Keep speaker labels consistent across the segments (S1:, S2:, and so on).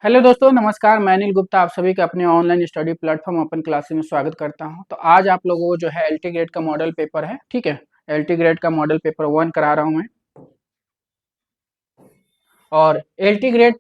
S1: Hello दोस्तों, नमस्कार। मैं अनिल गुप्ता आप सभी का अपने online study platform open classes में स्वागत करता हूं। तो आज आप लोगों को जो है एलटी ग्रेड का मॉडल पेपर है, ठीक है। एलटी ग्रेड का मॉडल पेपर 1 करा रहा हूं मैं। और एलटी ग्रेड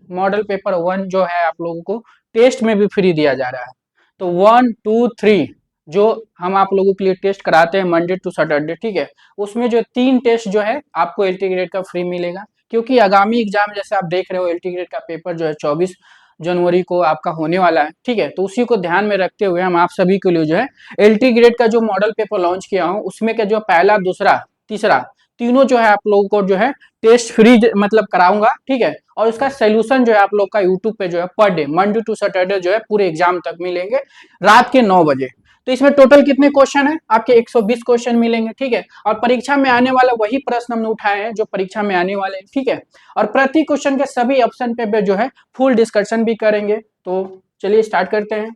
S1: मॉडल पेपर 1 जो है आप लोगों को टेस्ट में भी फ्री दिया जा रहा है। तो 1, 2, 3 जो हम आप लोगों के लिए टेस्ट कराते हैं मंडे टू सैटरडे, ठीक है। उसमें जो 3 टेस्ट जो है आपको एलटी ग्रेड का फ्री मिलेगा, क्योंकि आगामी एग्जाम जैसे आप देख रहे हो एलटी ग्रेड का पेपर जो है 24 जनवरी को आपका होने वाला है, ठीक है। तो उसी को ध्यान में रखते हुए हम आप सभी के लिए जो है एलटी ग्रेड का जो मॉडल पेपर लॉन्च किया हूँ उसमें का जो पहला, दूसरा, तीसरा तीनों जो है आप लोगों को जो है टेस्ट फ्री मतलब कराऊंगा, ठीक है। और उसका सोल्यूशन जो है आप लोग का यूट्यूब पे जो है per day Monday to Saturday जो है पूरे एग्जाम तक मिलेंगे रात के 9 बजे। तो इसमें टोटल कितने क्वेश्चन है आपके? 120 क्वेश्चन मिलेंगे, ठीक है। और परीक्षा में आने वाला वही प्रश्न हमने उठाए हैं जो परीक्षा में आने वाले हैं, ठीक है। और प्रति क्वेश्चन के सभी ऑप्शन पे जो है फुल डिस्कशन भी करेंगे। तो चलिए स्टार्ट करते हैं।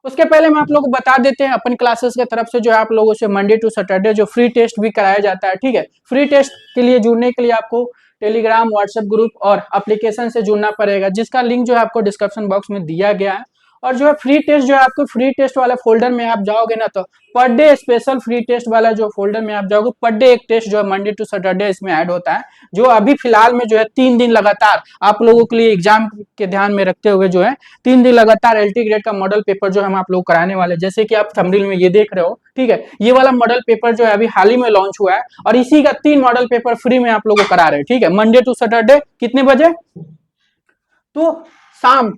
S1: उसके पहले हम आप लोग को बता देते हैं अपन क्लासेस की तरफ से जो है आप लोगों से मंडे टू सैटरडे जो फ्री टेस्ट भी कराया जाता है, ठीक है। फ्री टेस्ट के लिए जुड़ने के लिए आपको टेलीग्राम, व्हाट्सएप ग्रुप और एप्लीकेशन से जुड़ना पड़ेगा, जिसका लिंक जो है आपको डिस्क्रिप्शन बॉक्स में दिया गया है। और जो है फ्री टेस्ट जो है आपको फ्री टेस्ट वाले फोल्डर में आप जाओगे ना, तो per day special free test वाला जो फोल्डर में आप जाओगे, पर डे एक टेस्ट जो है मंडे टू सैटरडे इसमें ऐड होता है। जो अभी फिलहाल में जो है 3 दिन लगातार आप लोगों के लिए एग्जाम के ध्यान में रखते हुए जो है 3 दिन लगातार एलटी ग्रेड का मॉडल पेपर जो हम आप लोग कराने वाले, जैसे कि आप थंबनेल में ये देख रहे हो, ठीक है। ये वाला मॉडल पेपर जो है अभी हाल ही में लॉन्च हुआ है और इसी का 3 मॉडल पेपर फ्री में आप लोग को करा रहे हैं, ठीक है। मंडे टू सैटरडे कितने बजे? तो शाम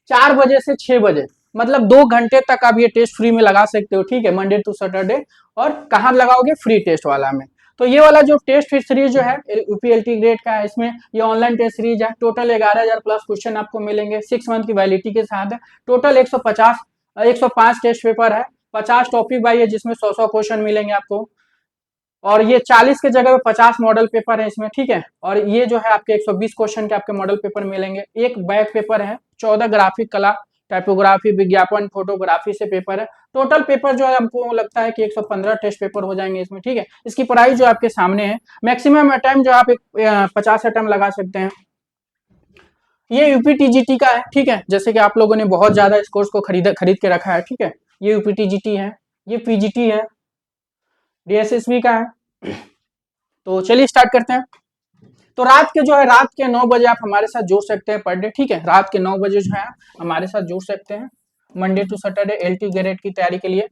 S1: 4 बजे से 6 बजे, मतलब 2 घंटे तक आप ये टेस्ट फ्री में लगा सकते हो, ठीक है, मंडे टू सैटरडे। और कहाँ लगाओगे? फ्री टेस्ट वाला में। तो ये वाला जो टेस्ट सीरीज जो है यूपीएलटी ग्रेड का है, इसमें ये ऑनलाइन टेस्ट सीरीज है। टोटल 11,000 प्लस क्वेश्चन आपको मिलेंगे 6 मंथ की वैलिडिटी के साथ है। टोटल 105 टेस्ट पेपर है, 50 टॉपिक वाइज है, जिसमें 100 क्वेश्चन मिलेंगे आपको। और ये 40 के जगह पे 50 मॉडल पेपर है इसमें, ठीक है। और ये जो है आपके 120 क्वेश्चन के आपके मॉडल पेपर मिलेंगे। एक बैक पेपर है, 14 ग्राफिक कला, टाइपोग्राफी, विज्ञापन, फोटोग्राफी से पेपर है। टोटल पेपर जो है हमको लगता है कि 115 टेस्ट पेपर हो जाएंगे इसमें, ठीक है। इसकी प्राइस जो आपके सामने है, मैक्सिमम टाइम जो आप 50 अटेम्प्ट लगा सकते हैं। ये यूपीटीजीटी का है, ठीक है। जैसे कि आप लोगों ने बहुत ज्यादा इस कोर्स को खरीद के रखा है, ठीक है। ये यूपीटीजीटी है, ये पीजीटी है, डीएसएसबी का है। तो चलिए स्टार्ट करते हैं। तो रात के 9 बजे आप हमारे साथ जुड़ सकते हैं पर डे, ठीक है। रात के 9 बजे जो है हमारे साथ जुड़ सकते हैं Monday to Saturday LT grade की तैयारी के लिए।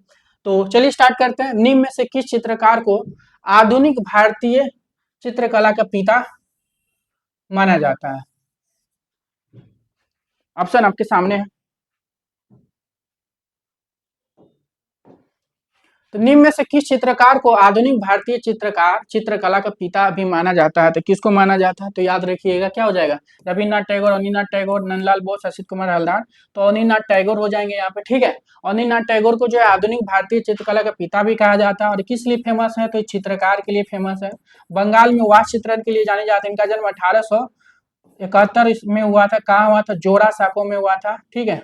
S1: तो चलिए स्टार्ट करते हैं। निम्न में से किस चित्रकार को आधुनिक भारतीय चित्रकला का पिता माना जाता है? ऑप्शन आपके सामने है। तो निम्न में से किस चित्रकार को आधुनिक भारतीय चित्रकला का पिता भी माना जाता है? तो किसको माना जाता है? तो याद रखिएगा क्या हो जाएगा? रविन्द्रनाथ टैगोर, अनिनाथ टैगोर, नंदलाल बोस, असित कुमार हल्दार। तो अनिनाथ टैगोर हो जाएंगे यहाँ पे, ठीक है। अनिनाथ टैगोर को जो है आधुनिक भारतीय चित्रकला का पिता भी कहा जाता है। और किस लिए फेमस है? तो चित्रकार के लिए फेमस है। बंगाल में वास्तु चित्रण के लिए जाने जाते हैं। इनका जन्म 1871 में हुआ था। कहाँ हुआ था? जोरा साको में हुआ था, ठीक है।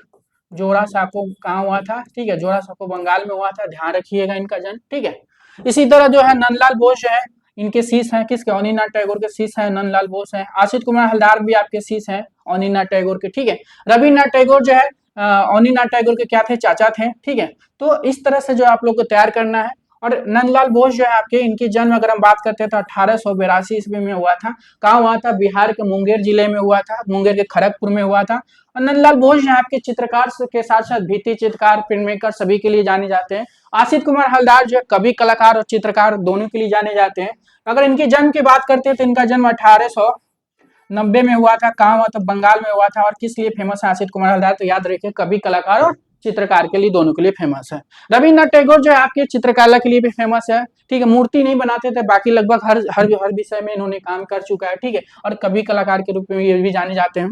S1: जोरा साको कहाँ हुआ था? ठीक है, जोरा साको बंगाल में हुआ था, ध्यान रखिएगा इनका जन्म, ठीक है। इसी तरह जो है नंदलाल बोस जो है, इनके शीश हैं किसके? अनिनाथ टैगोर के शीश हैं, नंदलाल बोस हैं। आशित कुमार हल्दार भी आपके शीश हैं अनिनाथ टैगोर के, ठीक है। रविन्द्रनाथ टैगोर जो है अनिनाथ टैगोर के क्या थे? चाचा थे, ठीक है। तो इस तरह से जो आप लोग को तैयार करना है। और नंदलाल बोस जो है आपके, इनकी जन्म अगर हम बात करते हैं तो 1882 ईस्वी में हुआ था। कहाँ हुआ था? बिहार के मुंगेर जिले में हुआ था, मुंगेर के खड़गपुर में हुआ था। और नंदलाल बोस जो है आपके चित्रकार के साथ साथ भित्ति चित्रकार, प्रिंट मेकर सभी के लिए जाने जाते हैं। आशित कुमार हल्दार जो है कवि, कलाकार और चित्रकार दोनों के लिए जाने जाते हैं। अगर इनके जन्म की बात करते हैं तो इनका जन्म 1890 में हुआ था। कहाँ हुआ था? बंगाल में हुआ था। और किस लिए फेमस है आशित कुमार हल्दार? तो याद रखिए कवि, कलाकार और चित्रकार के लिए, दोनों के लिए फेमस है। रविन्द्रनाथ टैगोर जो है आपके चित्रकला के लिए भी फेमस है, ठीक है। मूर्ति नहीं बनाते थे, बाकी लगभग हर हर हर विषय में इन्होंने काम कर चुका है, ठीक है। और कवि, कलाकार के रूप में ये भी जाने जाते हैं।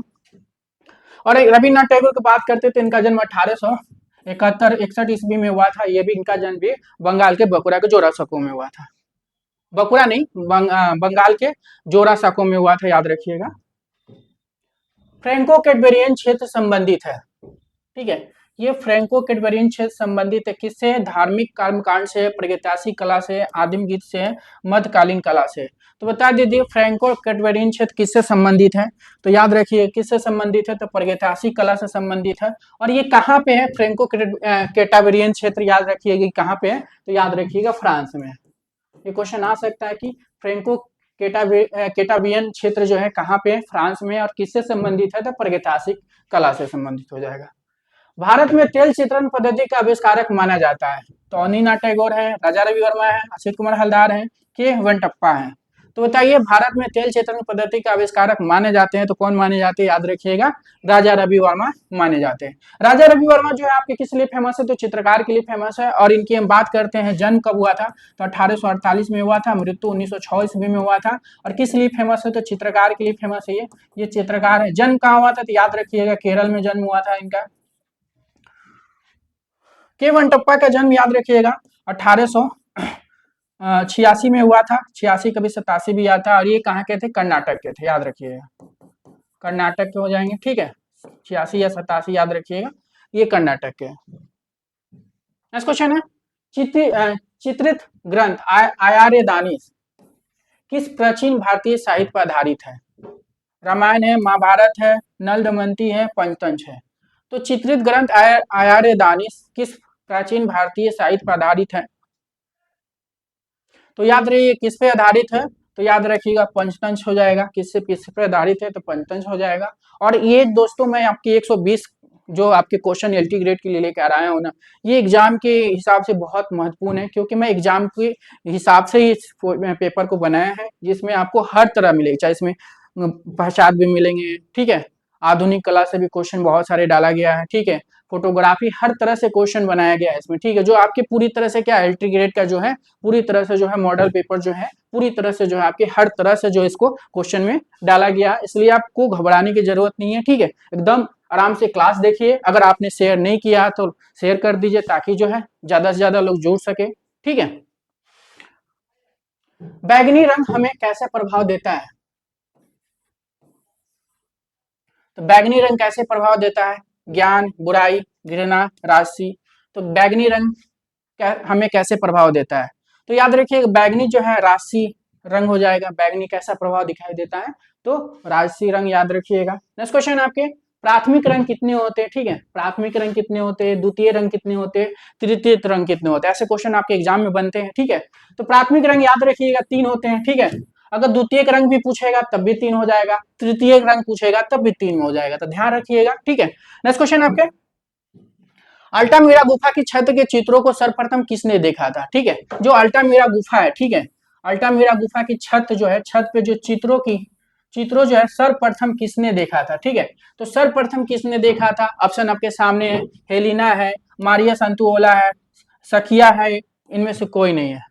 S1: और रविन्द्रनाथ टैगोर की बात करते तो इनका जन्म 1871-61 ईस्वी में हुआ था। ये भी इनका जन्म भी बंगाल के बकुरा के जोरा साको में हुआ था। बकुरा नहीं, बंगाल के जोरा साको में हुआ था, याद रखिएगा। फ्रैंको कैडबेरियन क्षेत्र संबंधित है, ठीक है। ये फ्रैंको कैडबेरियन क्षेत्र संबंधित है किससे? धार्मिक कर्मकांड से, प्रागैतिहासिक कला से, आदिम गीत से, मध्यकालीन कला से। तो बता दीजिए फ्रैंको कैटावेरियन क्षेत्र किससे संबंधित है। तो याद रखिए किससे संबंधित है, तो प्रागैतिहासिक कला से संबंधित है। और ये कहाँ पे है फ्रैंको कैटावेरियन क्षेत्र, याद रखिएगा कहाँ पे है, तो याद रखिएगा फ्रांस में। ये क्वेश्चन आ सकता है कि फ्रैंको केटावियन क्षेत्र जो है कहाँ पे है, फ्रांस में, और किससे संबंधित है, तो प्रागैतिहासिक कला से संबंधित हो जाएगा। भारत में तेल चित्रण पद्धति का आविष्कारक माना जाता है, तो अनिना टैगोर है, राजा रवि वर्मा है, असित कुमार हलदार है, के वेंकटप्पा है। तो बताइए भारत में तेल चित्रण पद्धति का आविष्कारक माने जाते हैं तो कौन माने जाते हैं, याद रखिएगा राजा रवि वर्मा माने जाते हैं। राजा रवि वर्मा जो है आपके किस लिए फेमस है, तो चित्रकार के लिए फेमस है। और इनकी हम बात करते हैं जन्म कब हुआ था, तो 1848 में हुआ था, मृत्यु 1906 ईस्वी में हुआ था। और किस लिए फेमस है, तो चित्रकार के लिए फेमस है ये चित्रकार है। जन्म कहाँ हुआ था, तो याद रखिएगा केरल में जन्म हुआ था इनका। के वेंकटप्पा का जन्म याद रखिएगा 1886 में हुआ था, 86 कभी 87 भी आता। और ये कहाँ के थे, कर्नाटक के थे, याद रखिएगा कर्नाटक के हो जाएंगे, ठीक है 86 या 87 याद रखिएगा, ये कर्नाटक के। नेक्स्ट क्वेश्चन है चित्रित ग्रंथ आर्य दानिश किस प्राचीन भारतीय साहित्य पर आधारित है। रामायण है, महाभारत है, नल दमयंती है, पंचतंत्र है। तो चित्रित ग्रंथ आर्य दानिश किस प्राचीन भारतीय साहित्य पर आधारित है, तो याद रखिए किस पे आधारित है, तो याद रखिएगा पंचतंत्र हो जाएगा। किस पे आधारित है, तो पंचतंत्र हो जाएगा। और ये दोस्तों मैं आपकी 120 जो आपके क्वेश्चन एलटी ग्रेड के लिए लेकर आया हूं ना, ये एग्जाम के हिसाब से बहुत महत्वपूर्ण है, क्योंकि मैं एग्जाम के हिसाब से ही इस पेपर को बनाया है, जिसमें आपको हर तरह मिलेगा, चाहे इसमें पहचान भी मिलेंगे, ठीक है, आधुनिक कला से भी क्वेश्चन बहुत सारे डाला गया है, ठीक है, फोटोग्राफी, हर तरह से क्वेश्चन बनाया गया है इसमें, ठीक है, जो आपके पूरी तरह से क्या एलटी ग्रेड का जो है पूरी तरह से जो है मॉडल पेपर जो है पूरी तरह से जो है आपके हर तरह से जो इसको क्वेश्चन में डाला गया, इसलिए आपको घबराने की जरूरत नहीं है, ठीक है, एकदम आराम से क्लास देखिए। अगर आपने शेयर नहीं किया तो शेयर कर दीजिए, ताकि जो है ज्यादा से ज्यादा लोग जुड़ सके, ठीक है। बैगनी रंग हमें कैसे प्रभाव देता है, तो बैगनी रंग कैसे प्रभाव देता है, ज्ञान, बुराई, घृणा, राशि। तो बैगनी रंग हमें कैसे प्रभाव देता है, तो याद रखिए बैगनी जो है राशि रंग हो जाएगा। बैगनी कैसा प्रभाव दिखाई देता है, तो राशि रंग, याद रखिएगा। नेक्स्ट क्वेश्चन आपके प्राथमिक रंग कितने होते हैं, ठीक है, प्राथमिक रंग कितने होते हैं, द्वितीय रंग कितने होते हैं, तृतीय रंग कितने होते हैं, ऐसे क्वेश्चन आपके एग्जाम में बनते हैं, ठीक है। तो प्राथमिक रंग याद रखिएगा 3 होते हैं, ठीक है। अगर द्वितीय रंग भी पूछेगा तब भी 3 हो जाएगा, तृतीय रंग पूछेगा तब भी 3 हो जाएगा, तो ध्यान रखिएगा, ठीक है। नेक्स्ट क्वेश्चन आपके अल्टामीरा गुफा की छत के चित्रों को सर्वप्रथम किसने देखा था, ठीक है, जो अल्टामीरा गुफा है, ठीक है, अल्टामीरा गुफा की छत जो है, छत पे जो चित्रों जो है सर्वप्रथम किसने देखा था, ठीक है। तो सर्वप्रथम किसने देखा था, ऑप्शन आपके सामने है, हेलिना है, मारिया संतुओला है, सखिया है, इनमें से कोई नहीं है।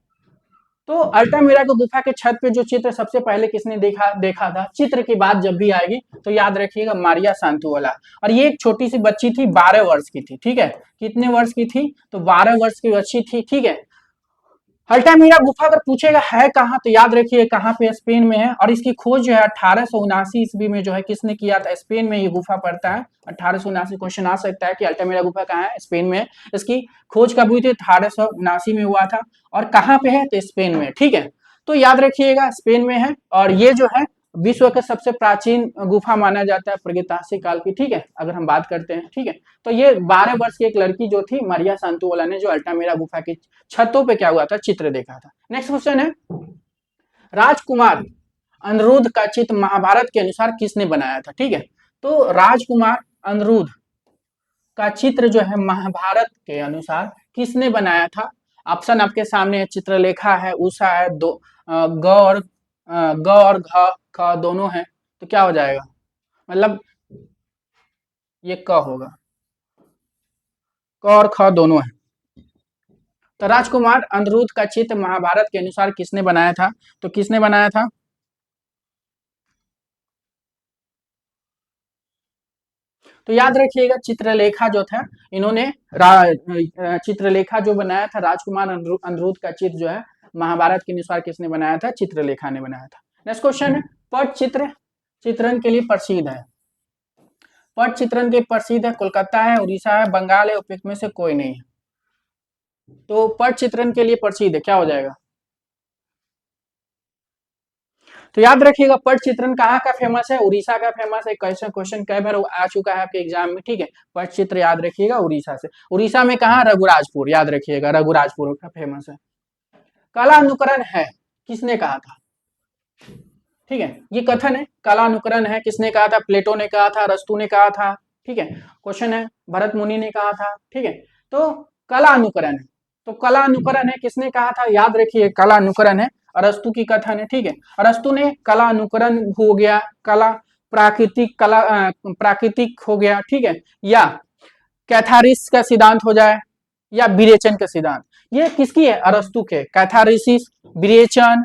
S1: तो अल्टामीरा की गुफा के छत पे जो चित्र सबसे पहले किसने देखा था, चित्र की बात जब भी आएगी तो याद रखिएगा मारिया सांतुओला। और ये एक छोटी सी बच्ची थी, 12 वर्ष की थी, ठीक है, कितने वर्ष की थी, तो 12 वर्ष की बच्ची थी, ठीक है। अल्टामीरा गुफा अगर पूछेगा है कहाँ, तो याद रखिए कहाँ पे, स्पेन में है। और इसकी खोज जो है 1879 ईस्वी में जो है किसने किया था, स्पेन में ये गुफा पड़ता है। 1879 क्वेश्चन आ सकता है कि अल्टामीरा गुफा कहाँ है, स्पेन में है। इसकी खोज कब हुई थी, 1879 में हुआ था। और कहाँ पे है, तो स्पेन में, ठीक है। तो याद रखिएगा स्पेन में है। और ये जो है विश्व का सबसे प्राचीन गुफा माना जाता है प्रागैतिहासिक काल की, ठीक है, अगर हम बात करते हैं, ठीक है। तो ये 12 वर्ष की एक लड़की जो थी मारिया सांतुओला ने जो अल्टामीरा गुफा की छतों पे क्या हुआ था, चित्र देखा था। नेक्स्ट क्वेश्चन है राजकुमार अनिरुद्ध का चित्र महाभारत के अनुसार किसने बनाया था, ठीक है। तो राजकुमार अनिरुद्ध का चित्र जो है महाभारत के अनुसार किसने बनाया था। ऑप्शन आपके सामने चित्रलेखा है, उषा है, ग और घ ख दोनों है, तो क्या हो जाएगा, मतलब ये क होगा, क और ख दोनों है। तो राजकुमार अनिरुद्ध का चित्र महाभारत के अनुसार किसने बनाया था, तो किसने बनाया था, तो याद रखिएगा चित्रलेखा जो था, इन्होंने चित्रलेखा जो बनाया था, राजकुमार अनिरुद्ध का चित्र जो है महाभारत के अनुसार किसने बनाया था, चित्रलेखा ने बनाया था। नेक्स्ट क्वेश्चन है पटचित्र चित्रण के लिए प्रसिद्ध है, पटचित्रण के प्रसिद्ध है, कोलकाता है, उड़ीसा है, बंगाल है, उपयुक्त में से कोई नहीं है। तो पटचित्रण के लिए प्रसिद्ध है, क्या हो जाएगा, तो याद रखिएगा पट चित्रण कहाँ का फेमस है, उड़ीसा का फेमस है। कैसे क्वेश्चन कई बार आ चुका है आपके एग्जाम में, ठीक है। पट चित्र याद रखिएगा उड़ीसा से, उड़ीसा में कहाँ, रघुराजपुर, याद रखिएगा रघुराजपुर का फेमस है। कला अनुकरण है, किसने कहा था, ठीक है, ये कथन है, कला अनुकरण है, किसने कहा था, प्लेटो ने कहा था, अरस्तु ने कहा था, ठीक है। क्वेश्चन है भरत मुनि ने कहा था, ठीक है। तो कला अनुकरण है, तो कला अनुकरण है, किसने कहा था, याद रखिए कला अनुकरण है, अरस्तु की कथन है, ठीक है। अरस्तु ने कला अनुकरण हो गया, कला प्राकृतिक कला प्राकृतिक हो गया, ठीक है, या कैथारिस का सिद्धांत हो जाए, या विरेचन का सिद्धांत, ये किसकी है, अरस्तु के। कैथारिसिस, विरेचन,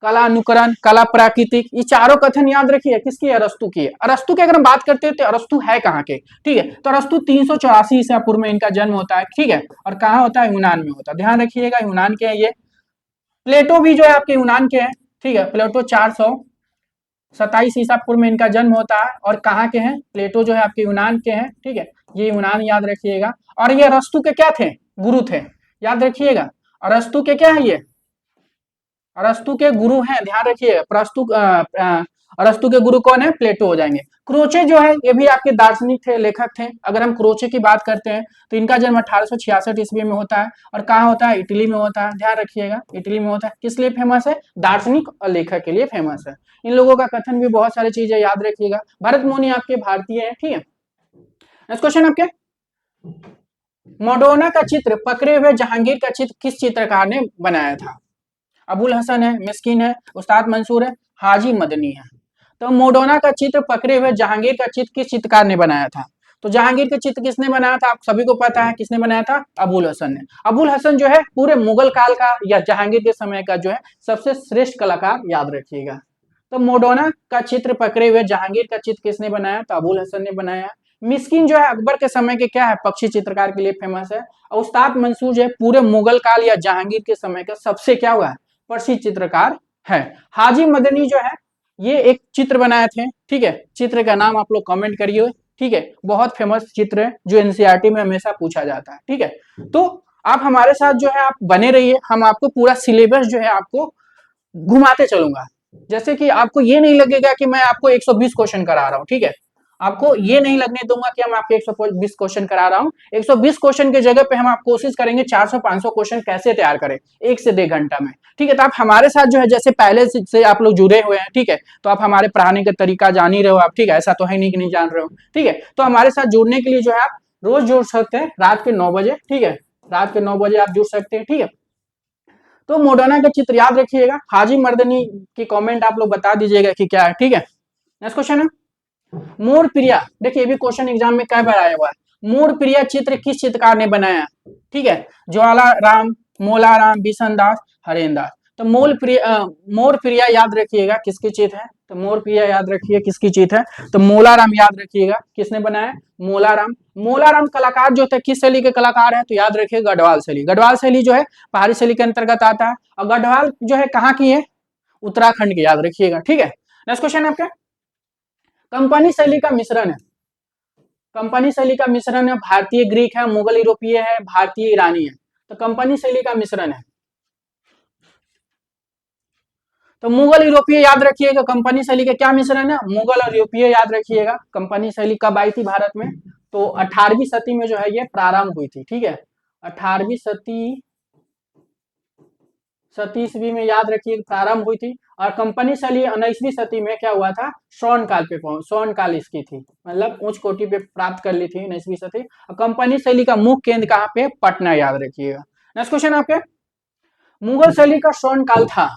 S1: कला अनुकरण, कला प्राकृतिक, ये चारों कथन याद रखिए किसकी है, अरस्तु की है। अरस्तु की अगर हम बात करते हैं तो अरस्तु है कहाँ के, ठीक है। तो अरस्तु 384 ईसा पूर्व में इनका जन्म होता है, ठीक है। और कहाँ होता है, यूनान में होता है, ध्यान रखिएगा यूनान के है ये। प्लेटो भी जो है आपके यूनान के हैं, ठीक है। प्लेटो 427 ईसा पूर्व में इनका जन्म होता है, और कहाँ के हैं, प्लेटो जो है आपके यूनान के हैं, ठीक है। ये यूनान याद रखिएगा। और ये अरस्तु के क्या थे, गुरु थे, याद रखिएगा। अरस्तु के क्या है ये, अरस्तु के गुरु हैं, ध्यान रखिए। अरस्तु के गुरु कौन है, प्लेटो हो जाएंगे। क्रोचे जो है ये भी आपके दार्शनिक थे, लेखक थे। अगर हम क्रोचे की बात करते हैं तो इनका जन्म 1866 ईस्वी में होता है, और कहाँ होता है, इटली में होता है, ध्यान रखिएगा इटली में होता है। किस लिए फेमस है, दार्शनिक और लेखक के लिए फेमस है। इन लोगों का कथन भी बहुत सारी चीजें याद रखिएगा। भरत मुनि आपके भारतीय है, ठीक है। नेक्स्ट क्वेश्चन आपके, मोडोना का चित्र पकड़े हुए जहांगीर का चित्र किस चित्रकार ने बनाया था। अबुल हसन है, मिस्किन है, उस्ताद मंसूर है, हाजी मदनी है। तो मोडोना का चित्र पकड़े हुए जहांगीर का चित्र किस चित्रकार ने बनाया था। तो जहांगीर का चित्र किसने बनाया था, आप सभी को पता है किसने बनाया था, अबुल हसन ने। अबुल हसन जो है पूरे मुगल काल का या जहांगीर के समय का जो है सबसे श्रेष्ठ कलाकार, याद रखिएगा। तो मोडोना का चित्र पकड़े हुए जहांगीर का चित्र किसने बनाया, तो अबुल हसन ने बनाया। मिस्किन जो है अकबर के समय के क्या है, पक्षी चित्रकार के लिए फेमस है। और उस्ताद मंसूर जो है पूरे मुगल काल या जहांगीर के समय का सबसे क्या हुआ है, प्रसिद्ध चित्रकार है। हाजी मदनी जो है ये एक चित्र बनाए थे, ठीक है। चित्र का नाम आप लोग कमेंट करिए, ठीक है। बहुत फेमस चित्र है जो एनसीईआरटी में हमेशा पूछा जाता है, ठीक है। तो आप हमारे साथ जो है आप बने रहिए, हम आपको पूरा सिलेबस जो है आपको घुमाते चलूंगा। जैसे कि आपको ये नहीं लगेगा कि मैं आपको 120 क्वेश्चन करा रहा हूँ, ठीक है। आपको ये नहीं लगने दूंगा कि हम आपके 120 क्वेश्चन करा रहा हूँ। 120 क्वेश्चन की जगह पे हम आप कोशिश करेंगे 400-500 क्वेश्चन कैसे तैयार करें 1 से 1.5 घंटा में, ठीक है। तो आप हमारे साथ जो है जैसे पहले से आप लोग जुड़े हुए हैं, ठीक है। तो आप हमारे पढ़ाने का तरीका जान ही रहे हो आप, ठीक है। ऐसा तो है नहीं कि नहीं जान रहे हो, ठीक है। तो हमारे साथ जुड़ने के लिए जो है आप रोज जुड़ सकते हैं रात के 9 बजे, ठीक है। रात के 9 बजे आप जुड़ सकते हैं, ठीक है। तो मोडोना का चित्र याद रखिएगा। हाजी मर्दनी की कमेंट आप लोग बता दीजिएगा कि क्या है, ठीक है। नेक्स्ट क्वेश्चन है, मोर प्रिया, देखिए भी क्वेश्चन एग्जाम में कई बार आया हुआ है। मोर प्रिया चित्र किस चित्रकार ने बनाया, ठीक है। ज्वाला राम, मोला राम, बिशन दास, हरेन दास। तो मोर प्रिया याद रखिएगा किसकी चित्र है, तो मोर प्रिया याद रखिए किसकी चित्र है, तो मोला राम याद रखिएगा किसने बनाया, मोला राम। मोला राम कलाकार जो थे किस शैली के कलाकार है, तो याद रखिए गढ़वाल शैली। गढ़वाल शैली जो है पहाड़ी शैली के अंतर्गत आता है, और गढ़वाल जो है कहाँ की है, उत्तराखंड की, याद रखिएगा, ठीक है। नेक्स्ट क्वेश्चन आपका, कंपनी शैली का मिश्रण है। कंपनी शैली का मिश्रण है, भारतीय ग्रीक है, मुगल यूरोपीय है, भारतीय ईरानी है। तो कंपनी शैली का मिश्रण है, तो मुगल यूरोपीय याद रखिएगा। कंपनी शैली का क्या मिश्रण है, मुगल और यूरोपीय, याद रखिएगा। कंपनी शैली कब आई थी भारत में, तो 18वीं सदी में जो है ये प्रारंभ हुई थी, ठीक है। 18वीं सती ईस्वी में याद रखिए प्रारंभ हुई थी। और कंपनी शैली 19वीं सदी में क्या हुआ था, स्वर्ण काल पे स्वर्ण काल इसकी थी, मतलब उच्च कोटि पे प्राप्त कर ली थी 19वीं सदी। और कंपनी शैली का मुख्य केंद्र कहाँ पे, पटना, याद रखिएगा। नेक्स्ट क्वेश्चन आपके, मुगल शैली का स्वर्ण काल था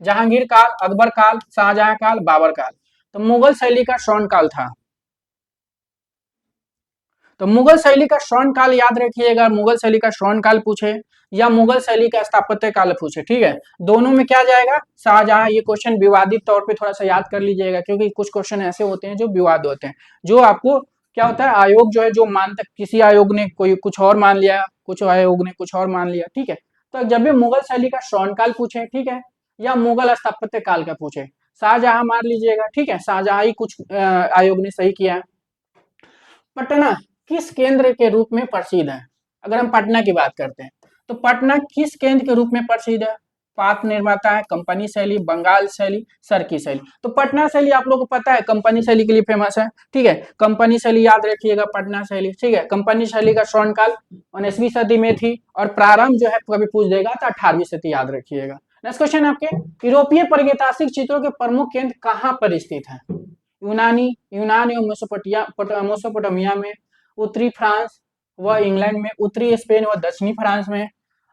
S1: जहांगीर काल, अकबर काल, शाहजहां काल, बाबर काल। तो मुगल शैली का स्वर्ण काल था, तो मुगल शैली का स्वर्ण काल याद रखिएगा। मुगल शैली का स्वर्ण काल पूछे या मुगल शैली का स्थापत्य काल पूछे, ठीक है, दोनों में क्या जाएगा, शाहजहां। ये क्वेश्चन विवादित तौर पे थोड़ा सा याद कर लीजिएगा, क्योंकि कुछ क्वेश्चन ऐसे होते हैं जो विवाद होते हैं, जो आपको क्या होता है, आयोग जो है जो मानता, किसी आयोग ने कोई कुछ और मान लिया, कुछ आयोग ने कुछ और मान लिया, ठीक है। तो जब भी मुगल शैली का स्वर्ण काल पूछे, ठीक है, या मुगल स्थापत्य काल का पूछे, शाहजहां मान लीजिएगा, ठीक है। शाहजहां ही कुछ आयोग ने सही किया है। पटना किस केंद्र के रूप में प्रसिद्ध है, अगर हम पटना की बात करते हैं तो पटना किस केंद्र के रूप में प्रसिद्ध है, पात्र निर्माता है, कंपनी शैली, बंगाल शैली, सरकी शैली। तो पटना शैली आप लोगों को पता है कंपनी शैली के लिए फेमस है, ठीक है। कंपनी शैली याद रखिएगा, पटना शैली, ठीक है। कंपनी शैली का स्वर्णकाल 19वीं सदी में थी और प्रारंभ जो है कभी पूछ देगा तो 18वीं सदी याद रखिएगा। नेक्स्ट क्वेश्चन आपके, यूरोपीय प्रागैतिहासिक चित्रों के प्रमुख केंद्र कहाँ पर स्थित है? यूनान एवं मेसोपोटामिया में, उत्तरी फ्रांस व इंग्लैंड में, उत्तरी स्पेन व दक्षिणी फ्रांस में,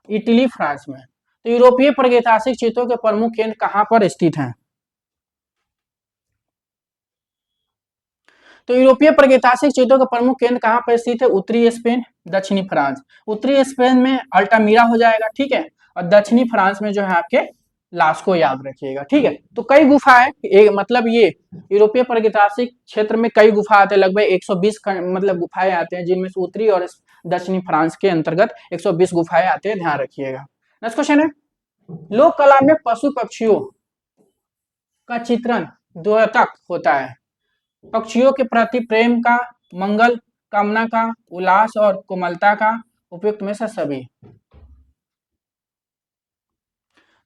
S1: इटली फ्रांस में। तो यूरोपीय प्रागैतिहासिक चित्रों के प्रमुख केंद्र कहाँ पर स्थित हैं? तो यूरोपीय प्रागैतिहासिक चित्रों का प्रमुख केंद्र कहाँ पर स्थित है? उत्तरी स्पेन, दक्षिणी फ्रांस। उत्तरी स्पेन में अल्टामीरा हो जाएगा, ठीक है, और दक्षिणी फ्रांस में जो है आपके लास्को याद रखिएगा, ठीक है। तो कई गुफा है, मतलब ये यूरोपीय प्रागैतिहासिक क्षेत्र में कई गुफा आते हैं, लगभग 120 मतलब गुफाएं आते हैं, जिनमें से उत्तरी और दक्षिणी फ्रांस के अंतर्गत 120 गुफाएं आते हैं, ध्यान रखिएगा। नेक्स्ट क्वेश्चन है, लोक कला में पशु पक्षियों का चित्रण द्योतक होता है। पक्षियों के प्रति प्रेम का, मंगल कामना का, उल्लास और कोमलता का, उपयुक्त में से सभी।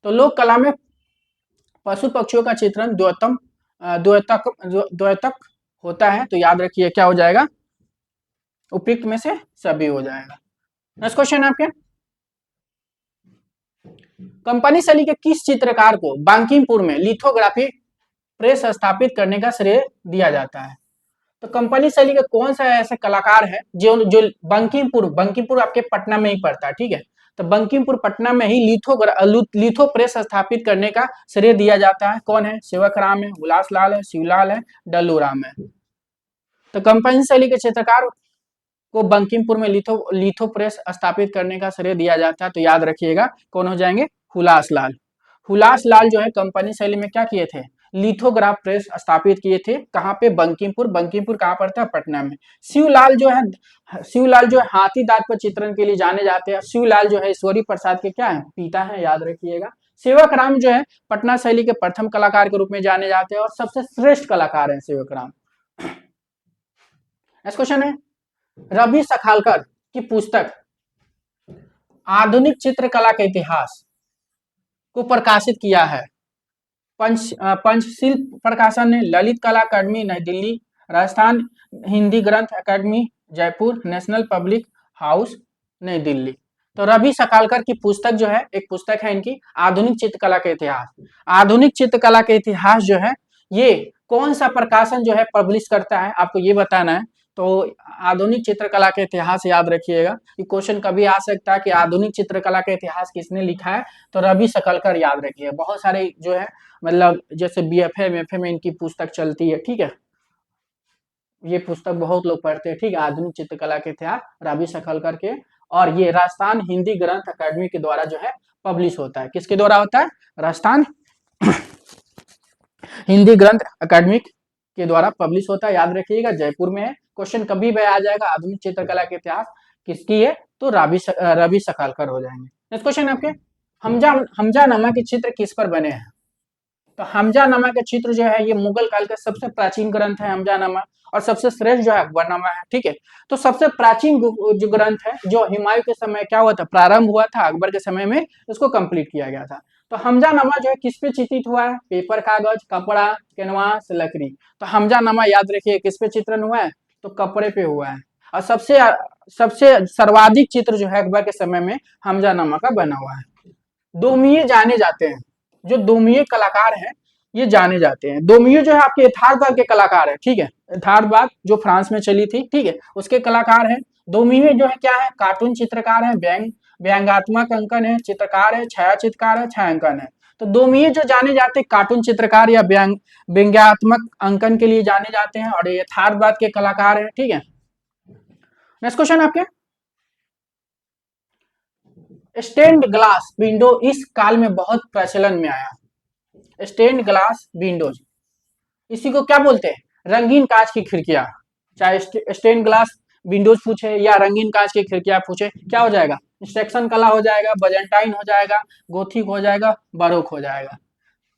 S1: तो लोक कला में पशु पक्षियों का चित्रण द्योतक होता है, तो याद रखिए क्या हो जाएगा? उपयुक्त में से सभी हो जाएगा। नेक्स्ट क्वेश्चन आपके, कंपनी शैली के किस चित्रकार को बांकीमपुर में लिथोग्राफी प्रेस स्थापित करने का श्रेय दिया जाता है? तो कंपनी शैली के कौन सा ऐसे कलाकार है जो जो बंकीमपुर आपके पटना में ही पड़ता है, ठीक है। तो बंकीमपुर पटना में ही लिथो प्रेस स्थापित करने का श्रेय दिया जाता है। कौन है? सेवक राम है, हुलास लाल है, शिवलाल है, डल्लू राम है। तो कंपनी शैली के चित्रकार को बंकिमपुर में लिथो प्रेस स्थापित करने का श्रेय दिया जाता है, तो याद रखिएगा कौन हो जाएंगे? हुलास लाल। हुलास लाल जो है कंपनी शैली में क्या किए थे? लिथोग्राफ प्रेस स्थापित किए थे। कहाँ पे? बंकिमपुर कहाँ पर था? पटना में। शिवलाल जो है हाथी दांत पर चित्रण के लिए जाने जाते हैं। शिवलाल जो है ईश्वरी प्रसाद के क्या है? पिता है, याद रखिएगा। सेवक राम जो है पटना शैली के प्रथम कलाकार के रूप में जाने जाते हैं और सबसे श्रेष्ठ कलाकार है सेवक राम। नेक्स्ट क्वेश्चन है, रवि सखालकर की पुस्तक आधुनिक चित्रकला के इतिहास को प्रकाशित किया है। पंचशील प्रकाशन ने, ललित कला अकादमी नई दिल्ली, राजस्थान हिंदी ग्रंथ अकादमी जयपुर, नेशनल पब्लिक हाउस नई दिल्ली। तो रवि सखालकर की पुस्तक जो है, एक पुस्तक है इनकी आधुनिक चित्रकला के इतिहास। आधुनिक चित्रकला के इतिहास जो है ये कौन सा प्रकाशन जो है पब्लिश करता है, आपको ये बताना है। तो आधुनिक चित्रकला के इतिहास याद रखिएगा, कि क्वेश्चन कभी आ सकता है कि आधुनिक चित्रकला का इतिहास किसने लिखा है, तो रवि सखालकर याद रखिए। बहुत सारे जो है मतलब जैसे बीएफए एमएफए में इनकी पुस्तक चलती है, ठीक है। ये पुस्तक बहुत लोग पढ़ते हैं, ठीक है, आधुनिक चित्रकला के इतिहास रवि सखालकर के। और ये राजस्थान हिंदी ग्रंथ अकादमी के द्वारा जो है पब्लिश होता है। किसके द्वारा होता है? राजस्थान हिंदी ग्रंथ अकादमी के द्वारा पब्लिश होता है, याद रखिएगा, जयपुर में है। क्वेश्चन कभी भी आ जाएगा आधुनिक चित्रकला के इतिहास किसकी है, तो रवि सखालकर हो जाएंगे। नेक्स्ट क्वेश्चन आपके, हमजानामा के चित्र किस पर बने हैं? तो हमजानामा के चित्र जो है ये मुगल काल का सबसे प्राचीन ग्रंथ है हमजानामा, और सबसे श्रेष्ठ जो है अकबरनामा है, ठीक है। तो सबसे प्राचीन जो ग्रंथ है, जो हुमायूं के समय क्या हुआ था, प्रारंभ हुआ था, अकबर के समय में उसको कंप्लीट किया गया था। तो हमजानामा जो है किस पे चित्रित हुआ है? पेपर, कागज, कपड़ा, कैनवास, लकड़ी। तो हमजानामा याद रखिए किस पे चित्रण हुआ है? तो कपड़े पे हुआ है। और सबसे सबसे सर्वाधिक चित्र जो है अकबर के समय में हमजानामा का बना हुआ है। डोमिये जाने जाते हैं, जो डोमिये कलाकार हैं ये जाने जाते हैं। डोमिये जो है आपके यथार्थवाद के कलाकार है, ठीक है, यथार्थवाद जो फ्रांस में चली थी, ठीक है, उसके कलाकार हैं। डोमिये जो है क्या है? कार्टून चित्रकार है, व्यंग्यात्मक अंकन है, चित्रकार है, छाया चित्रकार है, छायांकन है। तो डोमिये जो जाने जाते हैं कार्टून चित्रकार या व्यंग्यात्मक अंकन के लिए जाने जाते हैं, और यथार्थवाद के कलाकार है, ठीक है। नेक्स्ट क्वेश्चन आपके, स्टेन्ड ग्लास विंडो इस काल में बहुत प्रचलन में आया। स्टेन्ड ग्लास विंडोज, इसी को क्या बोलते हैं? रंगीन कांच की खिड़कियां। चाहे स्टेन ग्लास विंडोज पूछे या रंगीन कांच की खिड़कियां पूछे, क्या हो जाएगा? इंस्ट्रक्शन कला हो जाएगा, बजेंटाइन हो जाएगा, गोथिक हो जाएगा, बारोक हो जाएगा।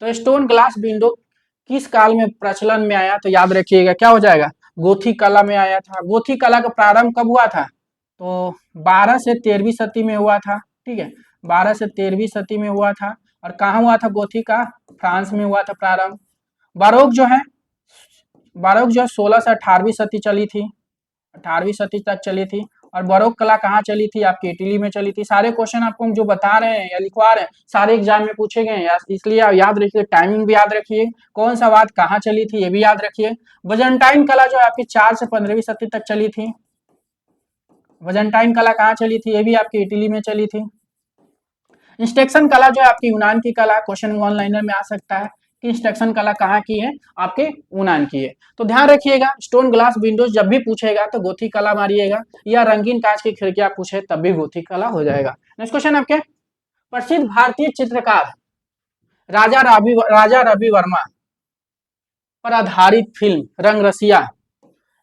S1: तो स्टोन ग्लास विंडो किस काल में प्रचलन में आया, तो याद रखिएगा क्या हो जाएगा? गोथिक कला में आया था। गोथिक कला का प्रारंभ कब हुआ था? तो 12 से 13वीं सदी में हुआ था, ठीक है, 12 से 13वीं सदी में हुआ था। और कहाँ हुआ था गोथी का? फ्रांस में हुआ था प्रारंभ। बारोक जो है 16 से 18वीं सदी चली थी, 18वीं सदी तक चली थी। और बारोक कला कहाँ चली थी? आपकी इटली में चली थी। सारे क्वेश्चन आपको हम जो बता रहे हैं या लिखवा रहे हैं सारे एग्जाम में पूछे गए हैं, इसलिए आप याद रखिए, टाइमिंग भी याद रखिए, कौन सा बात कहाँ चली थी ये भी याद रखिए। बजंटाइन कला जो है आपकी 4 से 15वीं सदी तक चली थी। बजंटाइन कला कहाँ चली थी? ये भी आपकी इटली में चली थी। इंस्ट्रक्शन कला जो है आपकी यूनान की कला, क्वेश्चन ऑनलाइनर में आ सकता है कि इंस्ट्रक्शन कला कहाँ की है? आपके यूनान की है। तो ध्यान रखिएगा, स्टोन ग्लास विंडोज जब भी पूछेगा तो गोथी कला मारिएगा, या रंगीन कांच की खिड़कियां पूछे तब भी गोथी कला हो जाएगा। नेक्स्ट क्वेश्चन आपके, प्रसिद्ध भारतीय चित्रकार राजा रवि वर्मा पर आधारित फिल्म रंगरसिया,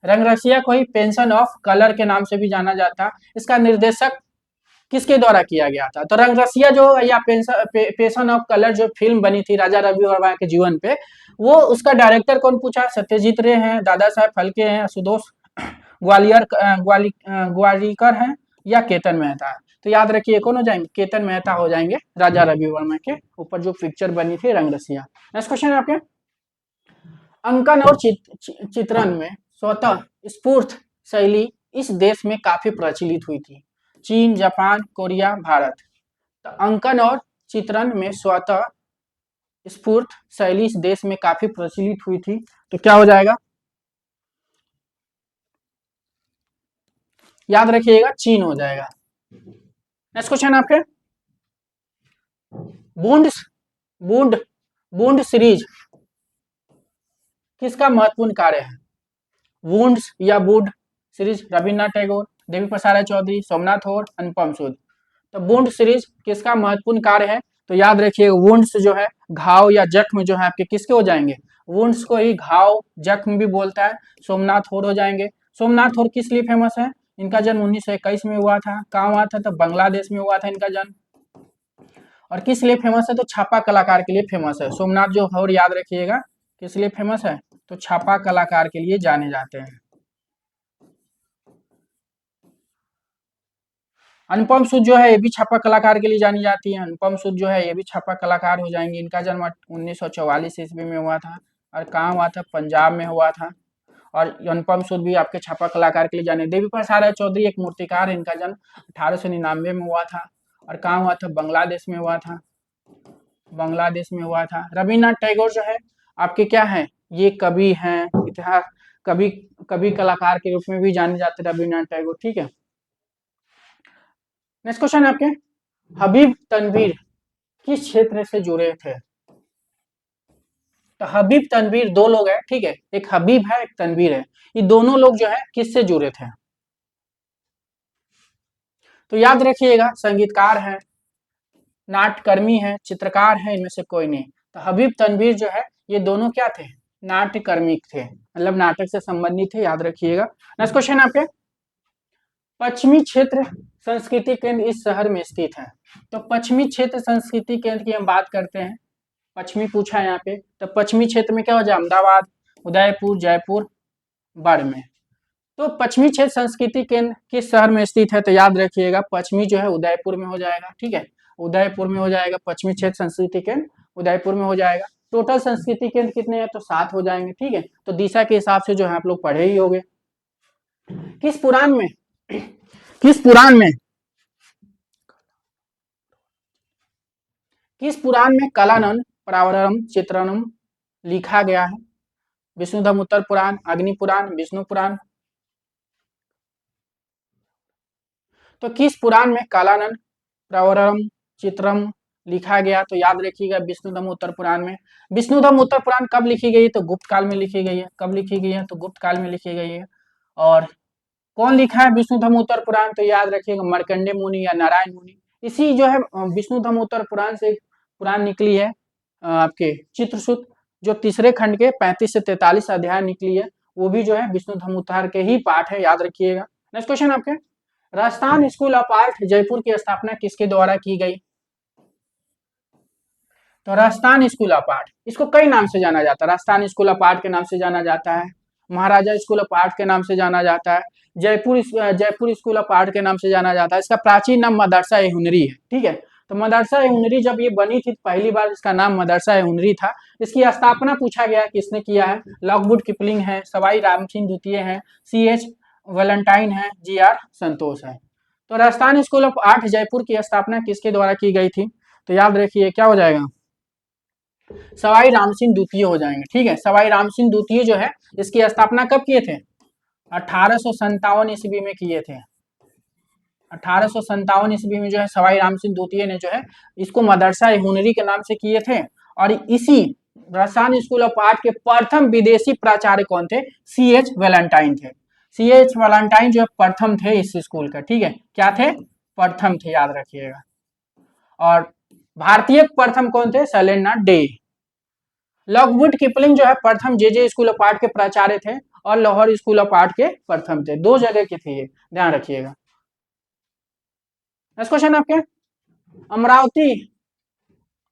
S1: रंगरसिया को ही पेंशन ऑफ कलर के नाम से भी जाना जाता है। इसका निर्देशक किसके द्वारा किया गया था? तो रंगरसिया जो या पेशन ऑफ कलर जो फिल्म बनी थी राजा रवि वर्मा के जीवन पे, वो उसका डायरेक्टर कौन पूछा? सत्यजीत रे हैं, दादा साहेब फल्के हैं, सुदोष ग्वालिकर हैं, या केतन मेहता है? तो याद रखिए कौन हो जाएंगे? केतन मेहता हो जाएंगे राजा रवि वर्मा के ऊपर जो पिक्चर बनी थी रंगरसिया। नेक्स्ट क्वेश्चन है आपके, अंकन और चित्रण में स्वतः स्फूर्त शैली इस देश में काफी प्रचलित हुई थी? चीन, जापान, कोरिया, भारत। तो अंकन और चित्रण में स्वतः स्फूर्त शैली इस देश में काफी प्रचलित हुई थी, तो क्या हो जाएगा? याद रखिएगा चीन हो जाएगा। नेक्स्ट क्वेश्चन आपके, बूंद बूंद बूंद सीरीज किसका महत्वपूर्ण कार्य है? वुंड या बूंद सीरीज रविन्द्रनाथ टैगोर, देवी प्रसाद चौधरी, सोमनाथ और अनुपम सूद। तो बूंद सीरीज किसका महत्वपूर्ण कार्य है? तो याद रखिए वुंड्स जो है घाव या जख्म जो है आपके किसके हो जाएंगे? वुंड्स को ही घाव जख्म भी बोलता है। सोमनाथ और हो जाएंगे। सोमनाथ और किस लिए फेमस है? इनका जन्म 1921 में हुआ था। कहाँ हुआ था? तो बांग्लादेश में हुआ था इनका जन्म। और किस लिए फेमस है? तो छापा कलाकार के लिए फेमस है। सोमनाथ जो और याद रखिएगा किस लिए फेमस है? तो छापा कलाकार के लिए जाने जाते हैं। अनुपम सूद जो है ये भी छापा कलाकार के लिए जानी जाती है। अनुपम सूद जो है ये भी छापा कलाकार हो जाएंगे। इनका जन्म 1944 ईस्वी में हुआ था। और कहाँ हुआ था? पंजाब में हुआ था। और अनुपम सूद भी आपके छापा कलाकार के लिए जाने। देवी प्रसाद चौधरी एक मूर्तिकार है, इनका जन्म 1899 में हुआ था। और कहाँ हुआ था? बांग्लादेश में हुआ था। बांग्लादेश में हुआ था। रविन्द्रनाथ टैगोर जो है आपके क्या है? ये कवि हैं, इतिहास कवि कवि कलाकार के रूप में भी जाने जाते रविन्द्रनाथ टैगोर। ठीक है। नेक्स्ट क्वेश्चन आपके, हबीब तनवीर किस क्षेत्र से जुड़े थे? तो हबीब तनवीर दो लोग हैं, ठीक है, एक हबीब है एक तनवीर है। ये दोनों लोग जो है किससे जुड़े थे? तो याद रखिएगा संगीतकार है, नाट्यकर्मी है, चित्रकार है, इनमें से कोई नहीं। तो हबीब तनवीर जो है ये दोनों क्या थे? नाट्यकर्मी थे, मतलब नाटक से संबंधित थे। याद रखिएगा। नेक्स्ट क्वेश्चन आपके, पश्चिमी क्षेत्र संस्कृति केंद्र इस शहर में स्थित है। तो पश्चिमी क्षेत्र संस्कृति केंद्र की हम बात करते हैं। पश्चिमी पूछा है यहाँ पे, तो पश्चिमी क्षेत्र में क्या हो जाए? अहमदाबाद, उदयपुर, जयपुर, बाड़मेर। तो पश्चिमी क्षेत्र संस्कृति केंद्र किस शहर में स्थित है? तो याद रखिएगा पश्चिमी जो है उदयपुर में हो जाएगा। ठीक है, उदयपुर में हो जाएगा। पश्चिमी क्षेत्र संस्कृति केंद्र उदयपुर में हो जाएगा। टोटल संस्कृति केंद्र कितने हैं? तो 7 हो जाएंगे। ठीक है, तो दिशा के हिसाब से जो है आप लोग पढ़े ही होंगे। किस पुराण में किस पुराण में किस पुराण में कलानन प्रावरम चित्रणम लिखा गया है? विष्णुधर्म उत्तर पुराण, अग्नि पुराण, विष्णु पुराण। तो किस पुराण में कालानन प्रवरम चित्रम लिखा गया? तो याद रखिएगा विष्णुधर्म उत्तर पुराण में। विष्णुधर्म उत्तर पुराण कब लिखी गई? तो गुप्त काल में लिखी गई है। कब लिखी गई है? तो गुप्त काल में लिखी गई है। और कौन लिखा है विष्णुधर्म उत्तर पुराण? तो याद रखिएगा मार्कंडेय मुनि या नारायण मुनि। इसी जो है विष्णुधर्म उत्तर पुराण से पुराण निकली है आपके चित्रसूत, जो तीसरे खंड के 35 से 43 अध्याय निकली है, वो भी जो है विष्णुधर्म उत्तर के ही पाठ है। याद रखिएगा। नेक्स्ट क्वेश्चन आपके, Rajasthan school of art Jaipur की स्थापना किसके द्वारा की गई? तो राजस्थान स्कूल ऑफ आर्ट, इसको कई नाम से जाना जाता है। राजस्थान स्कूल ऑफ आर्ट के नाम से जाना जाता है, महाराजा स्कूल ऑफ आर्ट के नाम से जाना जाता है, जयपुर स्कूल ऑफ आर्ट के नाम से जाना जाता है। इसका प्राचीन नाम मदरसा ए हुनरी है। ठीक है, तो मदरसा ए हुनरी जब ये बनी थी पहली बार इसका नाम मदरसा ए हुनरी था। इसकी स्थापना पूछा गया किसने किया है, लॉकवुड किपलिंग है, सवाई रामसिंह द्वितीय है, CH वैलेंटाइन है, GR संतोष है। तो Rajasthan school of art Jaipur की स्थापना किसके द्वारा की गई थी, तो याद रखिए क्या हो जाएगा, सवाई रामसिंह द्वितीय हो जाएंगे। ठीक है, सवाई रामसिंह द्वितीय जो है इसकी स्थापना कब किए थे, 1857 ईस्वी में किए थे। 1857 ईस्वी में जो है सवाई रामसिंह द्वितीय ने जो है इसको मदरसा ए हुनरी के नाम से किए थे। और इसी राजस्थान स्कूल ऑफ आर्ट के प्रथम विदेशी प्राचार्य कौन थे, CH वैलेंटाइन थे। CH वैलेंटाइन जो है प्रथम थे इस स्कूल का। ठीक है, क्या थे, प्रथम थे, याद रखिएगा। और भारतीय प्रथम कौन थे, शैलेंद्रनाथ डे। लॉकवुड किपलिंग जो है प्रथम JJ स्कूल ऑफ आर्ट के प्राचार्य थे और लाहौर स्कूल ऑफ आर्ट के प्रथम थे। दो जगह के थे ये, ध्यान रखिएगा। नेक्स्ट क्वेश्चन आपके, अमरावती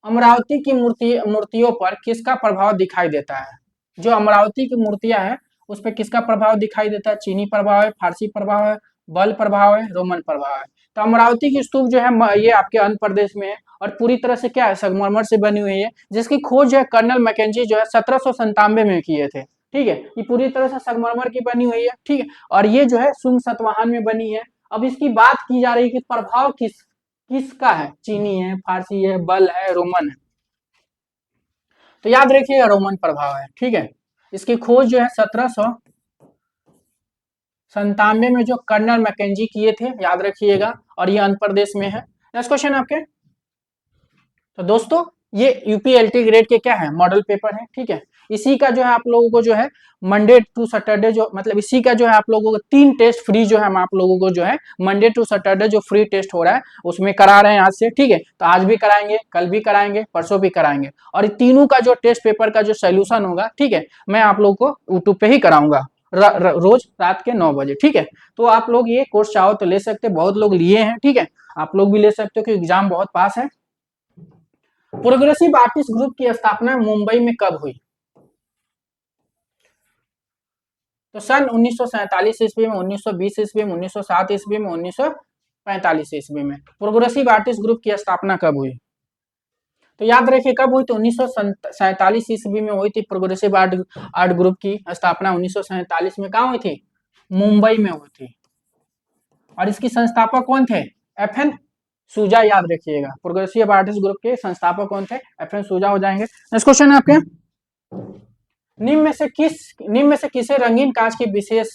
S1: अमरावती की मूर्तियों पर किसका प्रभाव दिखाई देता है। जो अमरावती की मूर्तियां हैं उस पर किसका प्रभाव दिखाई देता है, चीनी प्रभाव है, फारसी प्रभाव है, बल प्रभाव है, रोमन प्रभाव है। तो अमरावती की स्तूप जो है ये आपके आंध्र प्रदेश में है और पूरी तरह से क्या है, संगमरमर से बनी हुई है, जिसकी खोज जो है कर्नल मैकेंजी जो है 1797 में किए थे। ठीक है, ये पूरी तरह से संगमरमर की बनी हुई है। ठीक है, और ये जो है सुंग सतवाहन में बनी है। अब इसकी बात की जा रही है कि प्रभाव किसका है, चीनी है, फारसी है, बल है, रोमन है। तो याद रखिएगा रोमन प्रभाव है। ठीक है, इसकी खोज जो है 1797 में जो कर्नल मैकेंजी किए थे, याद रखिएगा, और ये आंध्र प्रदेश में है। नेक्स्ट क्वेश्चन आपके, तो दोस्तों ये UPLT ग्रेड के क्या है, मॉडल पेपर है। ठीक है, इसी का जो है आप लोगों को जो है मंडे टू सैटरडे जो मतलब इसी का जो है आप लोगों को 3 टेस्ट फ्री जो है हम आप लोगों को जो है मंडे टू सैटरडे जो फ्री टेस्ट हो रहा है उसमें करा रहे हैं आज से। ठीक है, तो आज भी कराएंगे, कल भी कराएंगे, परसों भी कराएंगे, और तीनों का जो टेस्ट पेपर का जो सोल्यूशन होगा, ठीक है, मैं आप लोगों को यूट्यूब पे ही कराऊंगा रोज रात के 9 बजे। ठीक है, तो आप लोग ये कोर्स चाहो तो ले सकते, बहुत लोग लिए हैं। ठीक है, आप लोग भी ले सकते हो कि एग्जाम बहुत पास है। प्रोग्रेसिव आर्टिस्ट ग्रुप की स्थापना मुंबई में कब हुई, तो सन 1947 ईस्वी में, 1920 ईस्वी में, 1907 ईस्वी में, 1945 ईस्वी में प्रोग्रेसिव आर्टिस्ट ग्रुप की स्थापना कब हुई। तो याद रखिए कब हुई, तो 1947 ईस्वी में हुई थी प्रोग्रेसिव आर्ट ग्रुप की स्थापना। 1947 में कहा हुई थी, मुंबई में हुई थी। और इसकी संस्थापक कौन थे, FN सूजा, याद रखिएगा। प्रोग्रेसिव आर्टिस्ट ग्रुप के संस्थापक कौन थे, FN सूजा हो जाएंगे। नेक्स्ट क्वेश्चन है आपके, निम्न में से किसे रंगीन कांच की विशेष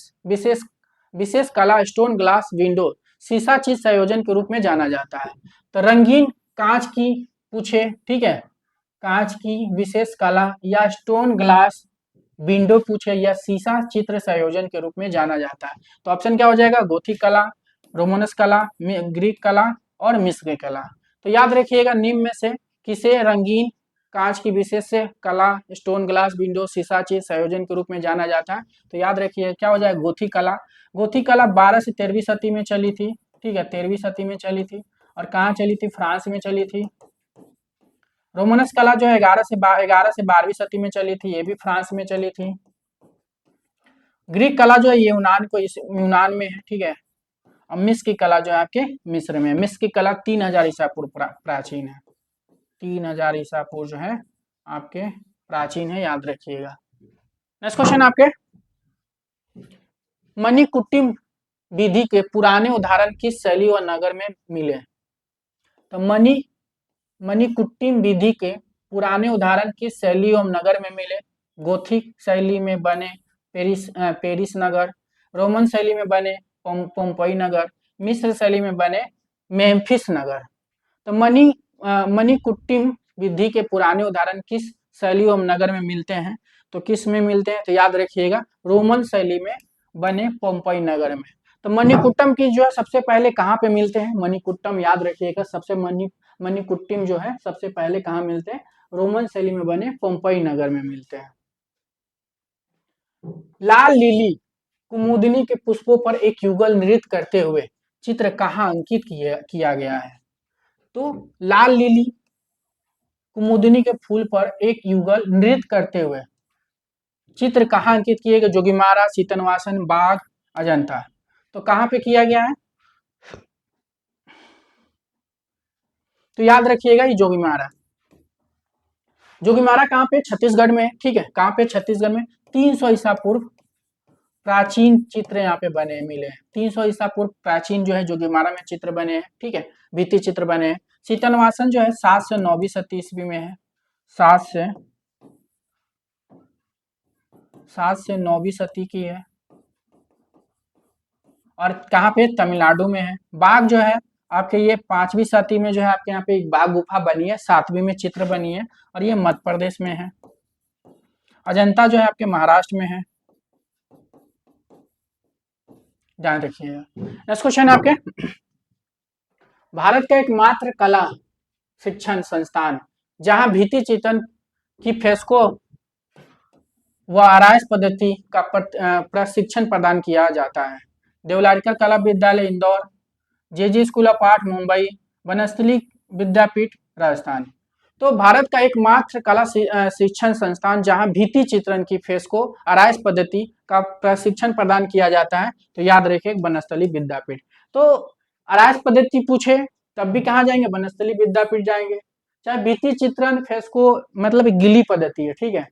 S1: विशेष कला स्टोन ग्लास विंडो शीशा चीज संयोजन के रूप में जाना जाता है। तो रंगीन कांच की पूछे, ठीक है, कांच की विशेष कला या स्टोन ग्लास विंडो पूछे या शीशा चित्र संयोजन के रूप में जाना जाता है। तो ऑप्शन क्या हो जाएगा, गोथिक कला, रोमानस कला, ग्रीक कला और मिस्र कला। तो याद रखिएगा निम्न में से किसे रंगीन कांच की विशेष कला स्टोन ग्लास विंडो शीशा चीज संयोजन के रूप में जाना जाता है। तो याद रखिए क्या हो जाएगा, गोथिक कला। गोथिक कला 12 से 13वीं सदी में चली थी। ठीक है, 13वीं सदी में चली थी और कहाँ चली थी, फ्रांस में चली थी। रोमानस कला जो है 11 से 12वीं सदी में चली थी, ये भी फ्रांस में चली थी। ग्रीक कला जो है ये यूनान में है। ठीक है, और मिस्र की कला जो है आपके मिस्र में। मिस्र की कला 3000 ईसा पूर्व प्राचीन है। 3000 ईसा पूर्व जो है आपके प्राचीन है, याद रखिएगा। नेक्स्ट क्वेश्चन आपके, मणिकुट्टिम विधि के पुराने उदाहरण किस शैली और नगर में मिले। तो मणिकुट्टिम विधि के पुराने उदाहरण किस शैली और नगर में मिले, गोथिक शैली में बने पेरिस नगर, रोमन शैली में बने पोम्पई नगर, मिस्र शैली में बने मेम्फिस नगर। तो मणिकुट्टिम विधि के पुराने उदाहरण किस शैली और नगर में मिलते हैं, तो किस में मिलते हैं, तो याद रखिएगा रोमन शैली में बने पोम्पई नगर में। तो मणिकुट्टम की जो है सबसे पहले कहाँ पे मिलते हैं, मणिकुट्टम याद रखिएगा सबसे मणिकुट्टिम जो है सबसे पहले कहाँ मिलते हैं, रोमन शैली में बने पोम्पई नगर में मिलते हैं। लाल लिली कुमुदिनी के पुष्पों पर एक युगल नृत्य करते हुए चित्र कहाँ अंकित किया गया है। तो लाल लिली कुमुदिनी के फूल पर एक युगल नृत्य करते हुए चित्र कहाँ अंकित किए गए, जोगीमारा, सीतनवासन, बाग, अजंता। तो कहाँ पे किया गया है, तो याद रखिएगा ये जोगीमारा। जोगीमारा कहाँ पे? छत्तीसगढ़ में है, ठीक है। कहाँ पे? छत्तीसगढ़ में। 300 ईसा पूर्व प्राचीन चित्र यहाँ पे बने मिले हैं। 300 ईसा पूर्व प्राचीन जो है जोगीमारा में चित्र बने हैं, ठीक है, भित्ति चित्र बने हैं। सीतनवासन जो है 7 से 9वीं शती ईस्वी में है, 7 से 9वीं शती की है। और कहाँ पे? तमिलनाडु में है। बाघ जो है आपके ये 5वीं शती में जो है आपके यहाँ पे एक बाघ गुफा बनी है, 7वीं में चित्र बनी है, और ये मध्य प्रदेश में है। अजंता जो है आपके महाराष्ट्र में है, ध्यान रखिएगा। नेक्स्ट क्वेश्चन आपके, भारत का एकमात्र कला शिक्षण संस्थान जहां भित्ति चित्रण की फ्रेस्को व आराइश पद्धति का प्रशिक्षण प्रदान किया जाता है। Devlalikar Kala Vidyalaya Indore, JJ school of art Mumbai, Vanasthali Vidyapith Rajasthan. तो भारत का एकमात्र कला शिक्षण संस्थान जहां भित्ति चित्रण की फ्रेस्को आराइश पद्धति का प्रशिक्षण प्रदान किया जाता है, तो याद रखिए वनस्थली विद्यापीठ। तो आराइश पद्धति पूछे तब भी कहाँ जाएंगे? वनस्थली विद्यापीठ जाएंगे। चाहे भित्ति चित्रण फ्रेस्को मतलब गिली पद्धति है, ठीक है।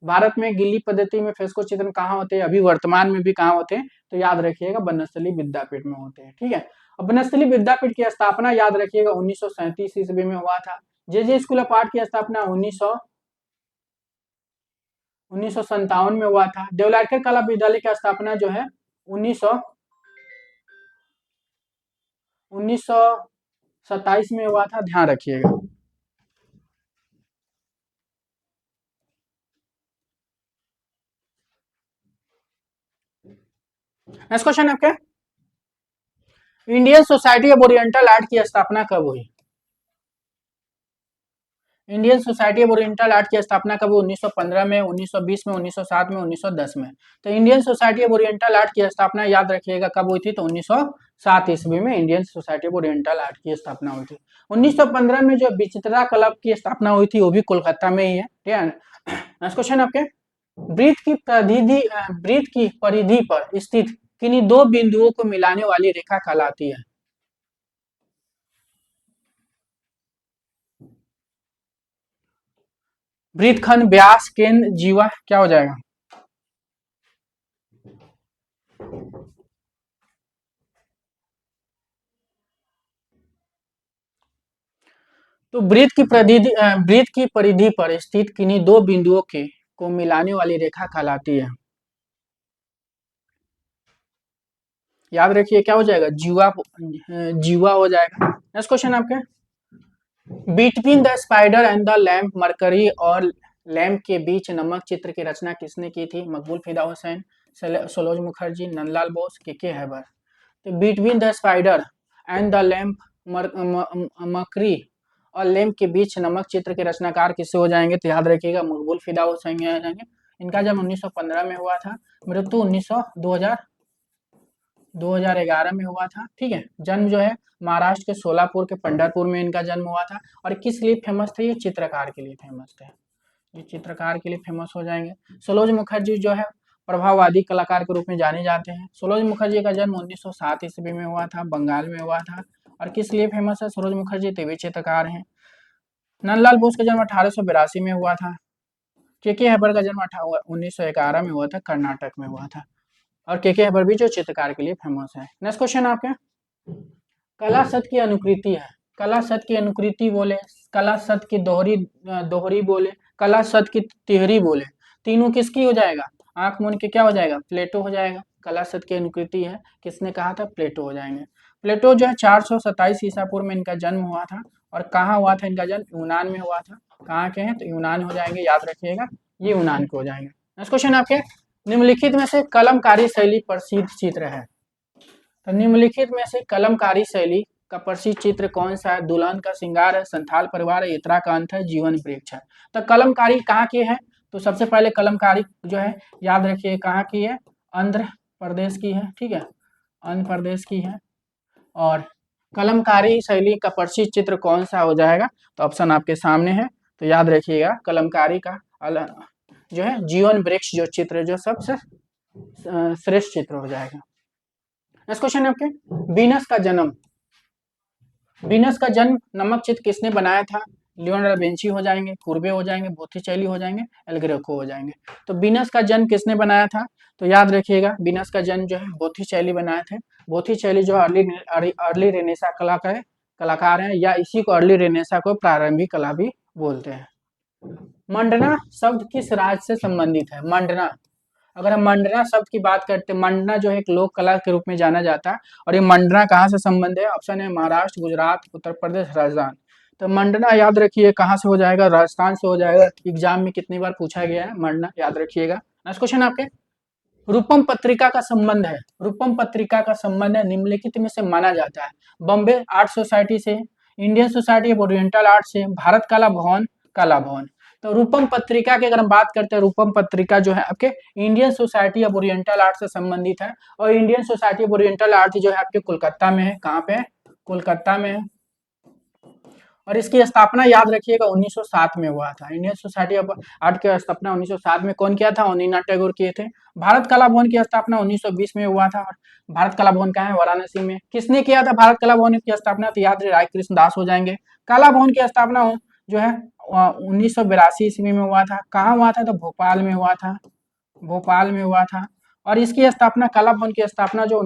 S1: भारत में गिल्ली पद्धति में फ्रेस्को चित्रण कहाँ होते हैं? अभी वर्तमान में भी कहाँ होते हैं? तो याद रखिएगा वनस्थली विद्यापीठ में होते हैं, ठीक है। अब वनस्थली विद्यापीठ की स्थापना याद रखिएगा 1937 ईस्वी में हुआ था। जे स्कूल ऑफ आर्ट की स्थापना 1957 में हुआ था। देवलालीकर कला विद्यालय की स्थापना जो है 1927 में हुआ था, ध्यान रखिएगा। नेक्स्ट क्वेश्चन आपके, Indian society of oriental art की स्थापना कब हुई? Indian society of oriental art की स्थापना कब? 1915 में, 1920 में, 1907 में, 1910 में। तो Indian society of oriental art की स्थापना याद रखिएगा कब हुई थी? तो 1907 ईस्वी में Indian society of oriental art की स्थापना हुई थी। 1915 में जो विचित्रा क्लब की स्थापना हुई थी वो भी कोलकाता में ही है, ठीक है। नेक्स्ट क्वेश्चन आपके, वृत्त की परिधि पर स्थित किन्हीं दो बिंदुओं को मिलाने वाली रेखा कहलाती है? वृत्तखंड, व्यास, केंद्र, जीवा, क्या हो जाएगा? तो वृत्त की परिधि पर स्थित किन्हीं दो बिंदुओं के को मिलाने वाली रेखा कहलाती है। याद रखिए क्या हो जाएगा? जीवा हो जाएगा। नेक्स्ट क्वेश्चन आपके, between the spider and the lamp mercury और लैम्प के बीच नमक चित्र की रचना किसने की थी? मकबूल फिदा हुसैन, सरोज मुखर्जी, नंदलाल बोस, के हैबर। तो between the spider and the lamp मकरी और लैम्प के बीच नमक चित्र के रचनाकार किससे हो जाएंगे? तो याद रखिएगा मकबूल फिदा हुसैन जाएंगे। इनका जन्म 1915 में हुआ था, मृत्यु 2011 में हुआ था, ठीक है। जन्म जो है महाराष्ट्र के सोलापुर के पंढरपुर में इनका जन्म हुआ था। और किस लिए फेमस थे? ये चित्रकार के लिए फेमस थे, ये चित्रकार के लिए फेमस हो जाएंगे। सरोज मुखर्जी जो है प्रभाववादी कलाकार के रूप में जाने जाते हैं। सरोज मुखर्जी का जन्म 1907 ईस्वी में हुआ था, बंगाल में हुआ था। और किस लिए फेमस है सरोज मुखर्जी? तो वे चित्रकार हैं। नंदलाल बोस का जन्म 1882 में हुआ था। के हैबर का जन्म 1911 में हुआ था, कर्नाटक में हुआ था। और के हैबर भी जो चित्रकार के लिए फेमस है। नेक्स्ट क्वेश्चन आपके, कला सत की अनुकृति है। कला सत की अनुकृति बोले, कला सत की दोहरी बोले, कला सत की तिहरी बोले, तीनों किसकी हो जाएगा? आंख मूंद के क्या हो जाएगा? प्लेटो हो जाएगा। कला सत की अनुकृति है, किसने कहा था? प्लेटो हो जाएंगे। प्लेटो जो है 427 ईसा पूर्व में इनका जन्म हुआ था। और कहाँ हुआ था इनका जन्म? यूनान में हुआ था। कहाँ के हैं? तो यूनान हो जाएंगे, याद रखिएगा ये यूनान के हो जाएंगे। नेक्स्ट क्वेश्चन आपके, निम्नलिखित में से कलमकारी शैली प्रसिद्ध चित्र है। तो निम्नलिखित में से कलमकारी शैली का प्रसिद्ध चित्र कौन सा है? दुल्हन का श्रृंगार है, संथाल परिवार है, यात्रा का अंत है, जीवन वृक्ष है। तो कलमकारी कहाँ की है? तो सबसे पहले कलमकारी जो है याद रखिए कहाँ की है? आंध्र प्रदेश की है, ठीक है, आंध्र प्रदेश की है। और कलमकारी शैली का प्रसिद्ध चित्र कौन सा हो जाएगा? तो ऑप्शन आपके सामने है, तो याद रखिएगा कलमकारी का जो है जीवन वृक्ष जो चित्र जो सबसे श्रेष्ठ चित्र हो जाएगा। नेक्स्ट क्वेश्चन है आपके, वीनस का जन्म वीनस का जन्म नमक चित्र किसने बनाया था? लियोनार्डो दा विंची हो जाएंगे, कुर्बे हो जाएंगे, बोथिचेली हो जाएंगे, एल ग्रेको हो जाएंगे। तो वीनस का जन्म किसने बनाया था? तो याद रखिएगा वीनस का जन्म जो है बोथिचेली बनाए थे। बोथिचेली जो अर्ली रेनेसा कलाकार है, या इसी को अर्ली रेनेसा को प्रारंभिक कला भी बोलते हैं। मंडना शब्द किस राज्य से संबंधित है? मंडना, अगर हम मंडना शब्द की बात करते हैं, मंडना जो है एक लोक कला के रूप में जाना जाता है, और ये मंडना कहाँ से संबंध है? ऑप्शन है महाराष्ट्र, गुजरात, उत्तर प्रदेश, राजस्थान। तो मंडना याद रखिए कहाँ से हो जाएगा? राजस्थान से हो जाएगा। एग्जाम में कितनी बार पूछा गया है मंडना, याद रखिएगा। नेक्स्ट क्वेश्चन आपके, रूपम पत्रिका का संबंध है, रूपम पत्रिका का संबंध है निम्नलिखित में से माना जाता है? बॉम्बे आर्ट सोसाइटी से, Indian society of oriental art से, भारत कला भवन, कला भवन। तो रूपम पत्रिका की अगर हम बात करते हैं, रूपम पत्रिका जो है आपके Indian society of oriental art से संबंधित है, और Indian society of oriental art जो है आपके कोलकाता में है। कहाँ पे है? कोलकाता में है। और इसकी स्थापना याद रखिएगा 1907 में हुआ था। इंडियन सोसाइटी ऑफ आर्ट की स्थापना 1907 में कौन किया था? अनिरुद्ध टैगोर किए थे। भारत कला भवन की स्थापना 1920 में हुआ था। भारत कला भवन कहाँ है? वाराणसी में। किसने किया था भारत कला भवन की स्थापना? तो याद राय कृष्ण दास हो जाएंगे। कला भवन की स्थापना जो है 1982 ईस्वी में हुआ था। कहाँ हुआ था? तो भोपाल में हुआ था, भोपाल में हुआ था। और इसकी स्थापना, कला भवन की स्थापना जो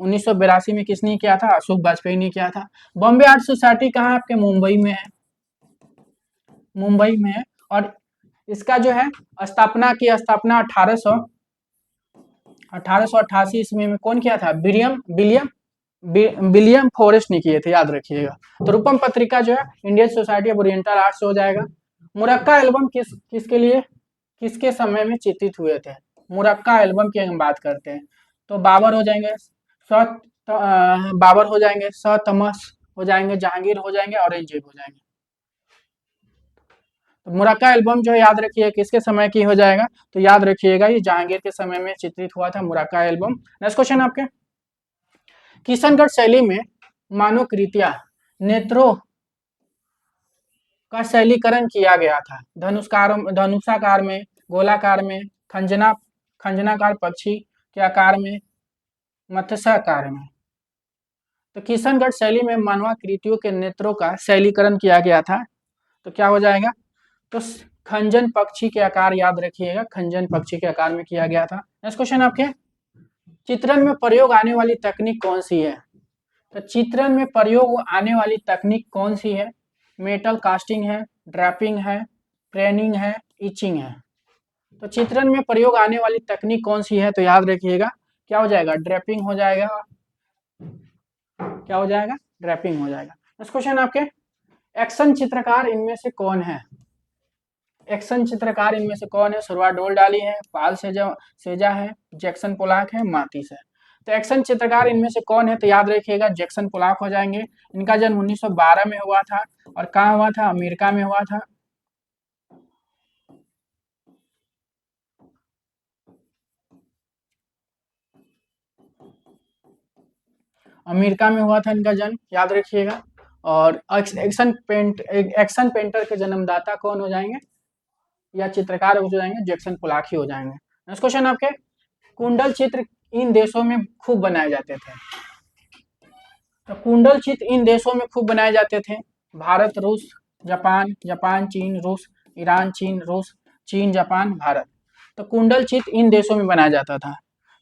S1: 1982 में किसने किया था? अशोक वाजपेयी ने किया था। बॉम्बे आर्ट सोसाइटी कहाँ है? आपके मुंबई में है, मुंबई में है। और इसका जो है स्थापना की स्थापना 1888 ईस्वी में कौन किया था? विलियम फॉरेस्ट ने किए थे, याद रखिएगा। तो रूपम पत्रिका जो है Indian society of oriental arts से हो जाएगा। मुरक्का एल्बम किसके लिए, किसके समय में चित्रित हुए थे? मुरक्का एल्बम की हम बात करते हैं तो बाबर हो जाएंगे, बाबर हो जाएंगे, तमस हो जाएंगे, जहांगीर हो जाएंगे, औरंगजेब हो जाएंगे। तो मुरक्का एल्बम जो याद रखिए किसके समय की हो जाएगा? तो याद रखिएगा ये जहांगीर के समय में चित्रित हुआ था मुरक्का एल्बम। नेक्स्ट क्वेश्चन आपके, किशनगढ़ शैली में मानवकृतियां नेत्रों का शैलीकरण किया गया था? धनुषाकार में, गोलाकार में, खंजनाकार पक्षी के आकार में, मत्स्याकार में। तो किशनगढ़ शैली में मानवाकृतियों के नेत्रों का शैलीकरण किया गया था, तो क्या हो जाएगा? तो खंजन पक्षी के आकार, याद रखिएगा खंजन पक्षी के आकार में किया गया था। नेक्स्ट क्वेश्चन आपके, चित्रण में प्रयोग आने वाली तकनीक कौन सी है? तो चित्रण में प्रयोग आने वाली तकनीक कौन सी है? मेटल कास्टिंग है, ड्रैपिंग है, प्रेनिंग है, इचिंग है। तो चित्रण में प्रयोग आने वाली तकनीक कौन सी है? तो याद रखिएगा क्या हो जाएगा? ड्रैपिंग हो जाएगा। क्या हो जाएगा? ड्रैपिंग हो जाएगा। नेक्स्ट क्वेश्चन आपके, एक्शन चित्रकार इनमें से कौन है? एक्शन चित्रकार इनमें से कौन है? सुरवाडोल डाली है, पाल सेजा है, जैक्सन पोलाक है, मातिस है। तो एक्शन चित्रकार इनमें से कौन है? तो याद रखिएगा जैक्सन पोलाक हो जाएंगे। इनका जन्म 1912 में हुआ था, और कहाँ हुआ था? अमेरिका में हुआ था। अमेरिका में हुआ था इनका जन्म, याद रखिएगा। और एक्शन पेंटर के जन्मदाता कौन हो जाएंगे, या चित्रकार हो जाएंगे? जैक्सन पोलाक ही हो जाएंगे। नेक्स्ट क्वेश्चन आपके, कुंडल चित्र इन देशों में खूब बनाए जाते थे? तो कुंडल चित्र इन देशों में खूब बनाए जाते थे? भारत, रूस, जापान, चीन, रूस, ईरान, चीन, रूस, चीन, जापान, भारत। तो कुंडल चित्र इन देशों में बनाया जाता था।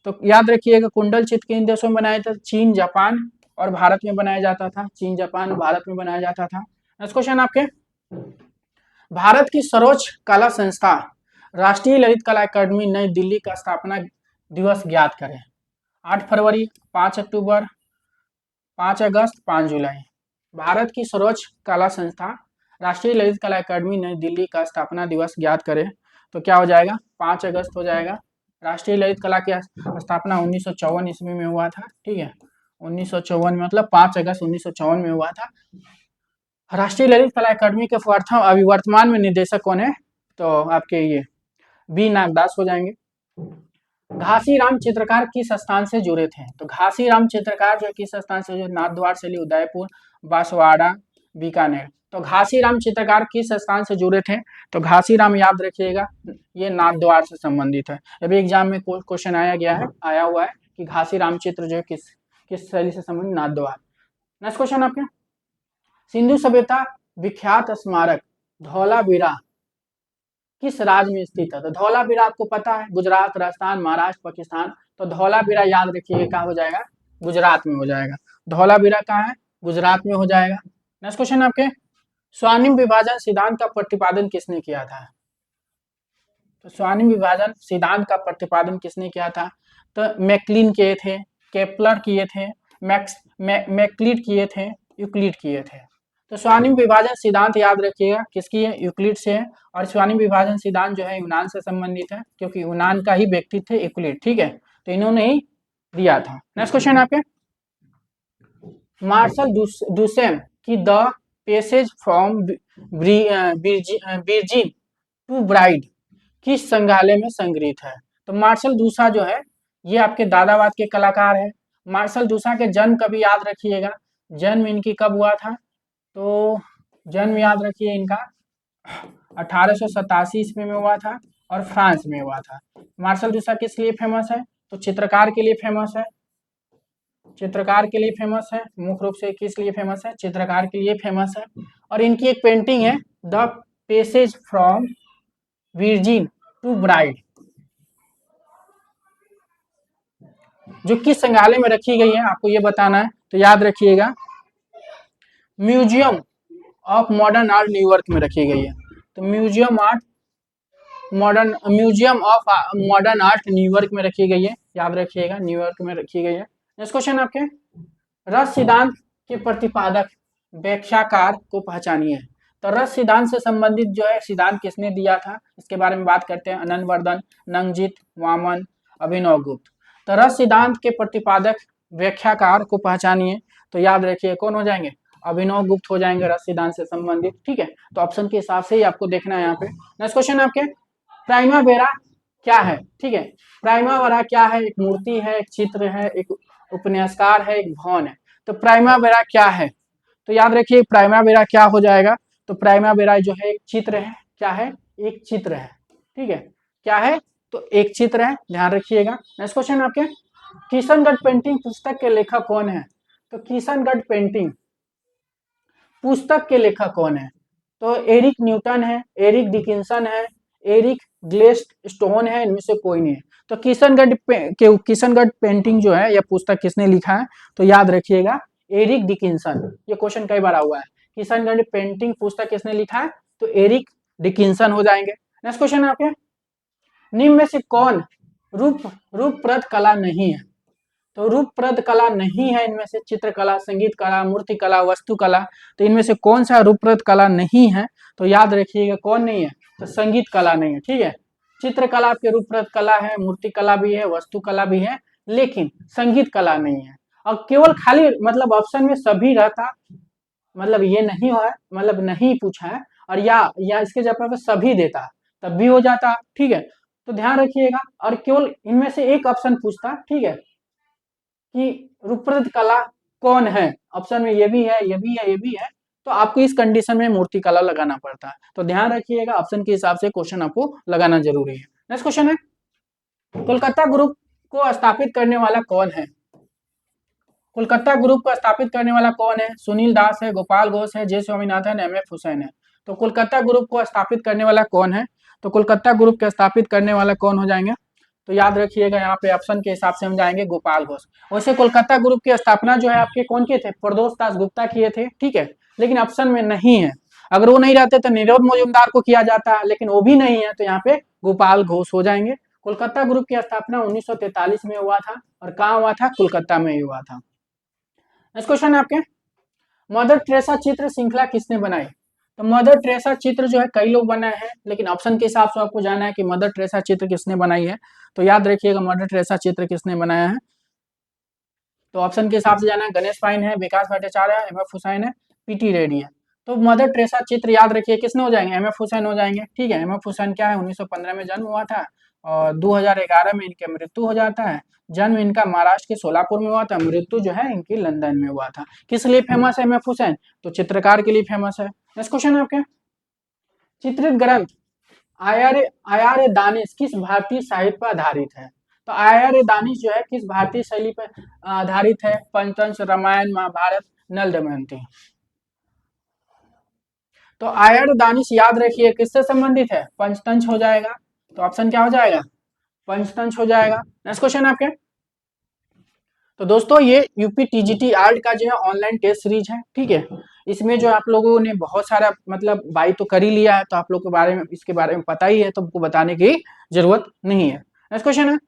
S1: तो याद रखिएगा कुंडल चित्र किन देशों में बनाया था? चीन, जापान और भारत में बनाया जाता था। चीन, जापान, भारत में बनाया जाता था। नेक्स्ट क्वेश्चन आपके, भारत की सर्वोच्च कला संस्था राष्ट्रीय ललित कला अकादमी नई दिल्ली का स्थापना दिवस ज्ञात करें? 8 फरवरी, 5 अक्टूबर, 5 अगस्त, 5 जुलाई। भारत की सर्वोच्च कला संस्था राष्ट्रीय ललित कला अकादमी नई दिल्ली का स्थापना दिवस ज्ञात करें? तो क्या हो जाएगा? 5 अगस्त हो जाएगा। राष्ट्रीय ललित कला की स्थापना 1954 ईस्वी में हुआ था, ठीक है। 1954 में, मतलब 5 अगस्त 1954 में हुआ था। राष्ट्रीय ललित कला अकादमी के अभी वर्तमान में निदेशक कौन है? तो आपके ये बी नागदास हो जाएंगे। घासीराम चित्रकार किस स्थान से जुड़े थे? तो घासीराम चित्रकार जो किस स्थान से जुड़े? नाथद्वार शैली, उदयपुर, बांसवाड़ा, बीकानेर। तो घासीराम चित्रकार किस स्थान से जुड़े थे? तो घासीराम याद रखिएगा ये नाथद्वार से संबंधित है। अभी एग्जाम में क्वेश्चन आया हुआ है कि घासीराम चित्र जो है किस शैली से संबंधित? नाथद्वार। नेक्स्ट क्वेश्चन आपके, सिंधु सभ्यता विख्यात स्मारक धौलावीरा किस राज्य में स्थित है? तो धौलावीरा आपको पता है गुजरात, राजस्थान, महाराष्ट्र, पाकिस्तान। तो धौलावीरा याद रखिएगा कहाँ हो जाएगा, गुजरात में हो जाएगा। धौलावीरा कहाँ है, गुजरात में हो जाएगा। नेक्स्ट क्वेश्चन आपके, स्वर्णिम विभाजन सिद्धांत का प्रतिपादन किसने किया था? तो स्वर्णिम विभाजन सिद्धांत का प्रतिपादन किसने किया था? तो मैक्लिन किए थे, केपलर किए थे, मैक्लिड किए थे, यूक्लिड किए थे। तो स्वर्णिम विभाजन सिद्धांत याद रखिएगा किसकी है, यूक्लिड से है। और स्वर्णिम विभाजन सिद्धांत जो है यूनान से संबंधित है, क्योंकि यूनान का ही व्यक्ति थे यूक्लिड, ठीक है, तो इन्होंने ही दिया था। नेक्स्ट क्वेश्चन आपके, मार्शल डुसेम की the passage from virgin to bride किस संग्रहालय में संग्रहित है? तो मार्शल दूसा जो है ये आपके दादावाद के कलाकार है। मार्शल दूसा के जन्म कभी याद रखिएगा, जन्म इनकी कब हुआ था? तो जन्म याद रखिए इनका 1887 ईस्वी में हुआ था और फ्रांस में हुआ था। मार्शल दूसा किस लिए फेमस है? तो चित्रकार के लिए फेमस है, चित्रकार के लिए फेमस है, मुख्य रूप से किस लिए फेमस है, चित्रकार के लिए फेमस है। और इनकी एक पेंटिंग है the passage from virgin to bride, जो किस संग्रहालय में रखी गई है आपको ये बताना है। तो याद रखिएगा museum of modern art New York में रखी गई है। तो museum of modern art New York में रखी गई है, याद रखिएगा न्यूयॉर्क में रखी गई है। नेक्स्ट क्वेश्चन आपके, रस सिद्धांत के प्रतिपादक व्याख्याकार को पहचानिए। तो रस सिद्धांत से संबंधित जो है सिद्धांत किसने दिया था, इसके बारे में बात करते हैं। अनंतवर्धन, नंगजीत, वामन, अभिनव गुप्त। तो रस सिद्धांत के प्रतिपादक व्याख्याकार को पहचानिए। तो याद रखिए कौन हो जाएंगे, अभिनव गुप्त हो जाएंगे रस सिद्धांत से संबंधित, ठीक है। तो ऑप्शन के हिसाब से ही आपको देखना है यहाँ पे। नेक्स्ट क्वेश्चन आपके, प्राइमावेरा क्या है, ठीक है। प्राइमावेरा क्या है, एक मूर्ति है, एक चित्र है, एक उपन्यासकार है, एक भवन है। तो प्राइमावेरा क्या है? तो याद रखिए प्राइमावेरा क्या हो जाएगा, तो प्राइमावेरा जो है एक चित्र है, क्या है, एक चित्र है, ठीक है। क्या है, तो एक चित्र है, ध्यान रखिएगा। नेक्स्ट क्वेश्चन आपके, किशनगढ़ पेंटिंग पुस्तक के लेखक कौन है? तो किशनगढ़ पेंटिंग पुस्तक के लेखक कौन है? तो एरिक न्यूटन है, एरिक डिकिंसन है, एरिक ग्लेडस्टोन है, इनमें से कोई नहीं है। तो किशनगढ़ पेंटिंग जो है यह पुस्तक किसने लिखा है? तो याद रखिएगा एरिक डिकिंसन। ये क्वेश्चन कई बार हुआ है, किशनगढ़ पेंटिंग पुस्तक किसने लिखा है? तो एरिक डिकिंसन हो जाएंगे। नेक्स्ट क्वेश्चन है आपके, निम्न में से कौन रूपप्रद कला नहीं है? तो रूपप्रद कला नहीं है इनमें से चित्रकला, संगीत कला, मूर्ति कला, वस्तु कला। तो इनमें से कौन सा रूपप्रद कला नहीं है? तो याद रखिएगा कौन नहीं है, तो संगीत कला नहीं है, ठीक है। चित्रकला आपके रूपप्रद कला है, मूर्ति कला भी है, वस्तु कला भी है, लेकिन संगीत कला नहीं है। और केवल खाली मतलब ऑप्शन में सभी रहता, मतलब ये नहीं है, मतलब नहीं पूछा है, और या इसके जगह पर सभी देता तब भी हो जाता, ठीक है। तो ध्यान रखिएगा, और केवल इनमें से एक ऑप्शन पूछता, ठीक है, कि रूपप्रद कला कौन है। ऑप्शन में ये भी है, ये भी है, ये भी है, तो आपको इस कंडीशन में मूर्ति कला लगाना पड़ता है। तो ध्यान रखिएगा ऑप्शन के हिसाब से क्वेश्चन आपको लगाना जरूरी है। नेक्स्ट क्वेश्चन है, कोलकाता ग्रुप को स्थापित करने वाला कौन है? कोलकाता ग्रुप को स्थापित करने वाला कौन है? सुनील दास है, गोपाल घोष है, जे स्वामीनाथन, एमएफ हुसैन है। तो कोलकाता ग्रुप को स्थापित करने वाला कौन है? तो कोलकाता ग्रुप के स्थापित करने वाला कौन हो जाएंगे? तो याद रखिएगा यहाँ पे ऑप्शन के हिसाब से हम जाएंगे गोपाल घोष। वैसे कोलकाता ग्रुप की स्थापना जो है आपके कौन किए थे? प्रदोष दास गुप्ता किए थे, ठीक है, लेकिन ऑप्शन में नहीं है। अगर वो नहीं रहते तो निरोध मजुमदार को किया जाता, लेकिन वो भी नहीं है, तो यहाँ पे गोपाल घोष हो जाएंगे। कोलकाता ग्रुप की स्थापना 1943 में हुआ था, और कहाँ हुआ था? कोलकाता में ही हुआ था। नेक्स्ट क्वेश्चन है आपके, मदर टेरेसा चित्र श्रृंखला किसने बनाई? तो मदर टेरेसा चित्र जो है कई लोग बनाए हैं, लेकिन ऑप्शन के हिसाब से आपको जाना है कि मदर टेरेसा चित्र किसने बनाई है। तो याद रखिएगा मदर टेरेसा चित्र किसने बनाया है, तो ऑप्शन के हिसाब से जाना है, गणेश पाइन है, विकास भट्टाचार्य है, एमएफ हुसैन है, पीटी रेड्डी है। तो मदर टेरेसा चित्र याद रखिए किसने हो जाएंगे? एमएफ हुसैन हो जाएंगे, ठीक है। एमएफ हुसैन क्या है, 1915 में जन्म हुआ था और 2011 में इनकी मृत्यु हो जाता है। जन्म इनका महाराष्ट्र के सोलापुर में हुआ था, मृत्यु जो है इनकी लंदन में हुआ था। किस लिए फेमस है एमएफ हुसैन? तो चित्रकार के लिए फेमस है। नेक्स्ट क्वेश्चन है आपके, चित्रित ग्रंथ आयार दानिश किस भारतीय साहित्य पर आधारित है? तो आयार दानिश जो है किस भारतीय शैली पर आधारित है? पंचतंत्र, रामायण, महाभारत, नल दमयंती। तो आयन दानिश याद रखिए किससे संबंधित है, पंचतंत्र हो जाएगा। तो ऑप्शन क्या हो जाएगा, पंचतंत्र हो जाएगा। नेक्स्ट क्वेश्चन आपके। तो दोस्तों ये यूपी टीजीटी आर्ट का जो है ऑनलाइन टेस्ट सीरीज है, ठीक है। इसमें जो आप लोगों ने बहुत सारा मतलब बाई तो कर ही लिया है, तो आप लोग के बारे में इसके बारे में पता ही है, तो आपको बताने की जरूरत नहीं है। नेक्स्ट क्वेश्चन है,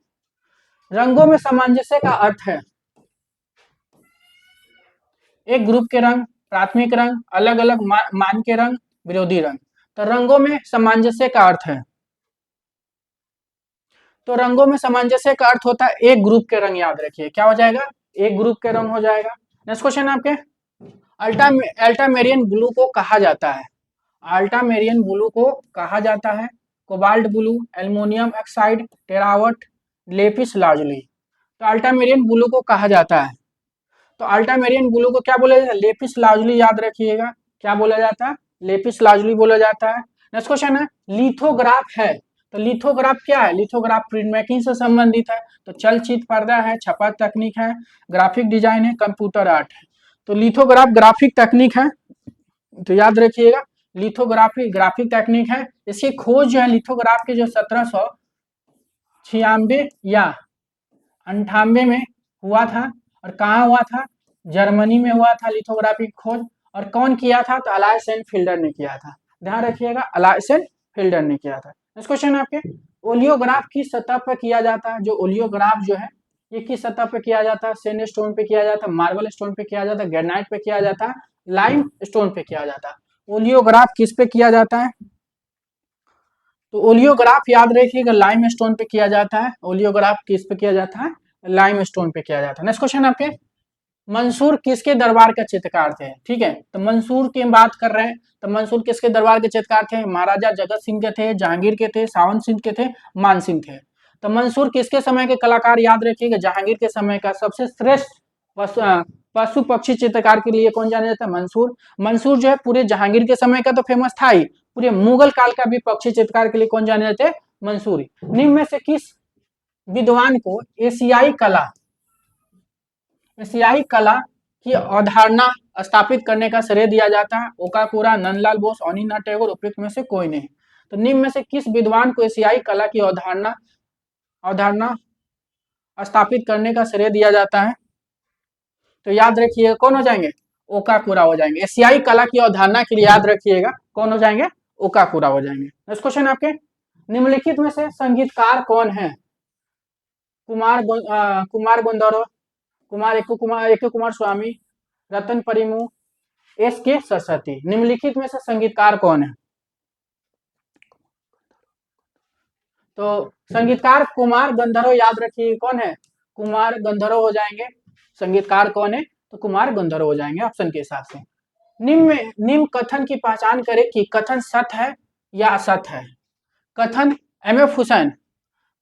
S1: रंगों में सामंजस्य का अर्थ है एक ग्रुप के रंग, प्राथमिक रंग, अलग अलग मान के रंग, विरोधी रंग। तो रंगों में सामंजस्य का अर्थ है, तो रंगों में सामंजस्य का अर्थ होता है एक ग्रुप के रंग, याद रखिए क्या हो जाएगा, एक ग्रुप के रंग हो जाएगा। नेक्स्ट क्वेश्चन आपके, अल्टामेरियन ब्लू को कहा जाता है, अल्टामेरियन ब्लू को कहा जाता है कोबाल्ट ब्लू, एल्युमिनियम ऑक्साइड, टेरावट, लेपिस लाजुली। तो अल्टामेरियन ब्लू को कहा जाता है, तो अल्टामेरियन ब्लू को क्या बोला जाता है, लेपिस लाजुली, याद रखिएगा क्या बोला जाता है, लेपिस लाजुली बोला जाता है। नेक्स्ट क्वेश्चन है, लिथोग्राफ है, तो लिथोग्राफ क्या है, लिथोग्राफ प्रिंट मेकिंग से संबंधित है। तो चलचित्र पर्दा है, छपा तकनीक है, ग्राफिक डिजाइन है, कंप्यूटर आर्ट है। तो लिथोग्राफ ग्राफिक तकनीक है, तो याद रखिएगा लिथोग्राफी ग्राफिक टेक्निक है। इसकी खोज जो है लिथोग्राफ के जो 1796 या 98 में हुआ था, और कहाँ हुआ था, जर्मनी में हुआ था लिथोग्राफी खोज। और कौन किया था, तो अलायसेन फिल्डर ने किया था, ध्यान रखिएगा अलायसेन फिल्डर ने किया था। नेक्स्ट क्वेश्चन आपके, ओलियोग्राफ किस सतह पर किया जाता है, जो ओलियोग्राफ जो है ये किस सतह पे किया जाता है, सैंड स्टोन पे किया जाता है, मार्बल स्टोन पे किया जाता है, ग्रेनाइट पे किया जाता है, लाइम स्टोन पे किया जाता है। ओलियोग्राफ किस पे किया जाता है, तो ओलियोग्राफ याद रखिएगा लाइम स्टोन पे किया जाता है, ओलियोग्राफ किस पे किया जाता है, लाइम स्टोन पे किया जाता है। नेक्स्ट क्वेश्चन आपके, मंसूर किसके दरबार का चित्रकार थे, ठीक है। तो मंसूर की बात कर रहे हैं, तो मंसूर किसके दरबार के चित्रकार थे, महाराजा जगत सिंह के थे, जहांगीर के थे, सावन सिंह के थे, मान सिंह थे। तो मंसूर किसके समय के कलाकार, याद रखिएगा जहांगीर के समय का सबसे श्रेष्ठ पशु पक्षी चित्रकार के लिए कौन जाना जाता है, मंसूर। मंसूर जो है पूरे जहांगीर के समय का तो फेमस था ही, पूरे मुगल काल का भी पक्षी चित्रकार के लिए कौन जाने जाते हैं, मंसूरी। निम्न में से किस विद्वान को एशियाई कला की अवधारणा स्थापित करने का श्रेय दिया जाता है, ओकाकुरा, नंदलाल बोस, अनिना टैगोर, उपयुक्त में से कोई नहीं। तो निम्न में से किस विद्वान को एशियाई कला की अवधारणा स्थापित करने का श्रेय दिया जाता है, तो याद रखिएगा कौन हो जाएंगे, ओकाकुरा हो जाएंगे। एशियाई कला की अवधारणा के लिए याद रखिएगा कौन हो जाएंगे, ओकाकुरा हो जाएंगे। नेक्स्ट क्वेश्चन आपके, निम्नलिखित में से संगीतकार कौन है, कुमार गंधर्व, एक कुमार स्वामी, रतन परिमू, एस के सरस्वती। निम्नलिखित में से संगीतकार कौन है, तो संगीतकार कुमार गंधर्व, याद रखिए कौन है, कुमार गंधर्व हो जाएंगे। संगीतकार कौन है, तो कुमार गंधर्व हो जाएंगे ऑप्शन के हिसाब से। निम्न कथन की पहचान करें कि कथन सत्य है या असत्य है। कथन, MF Hussain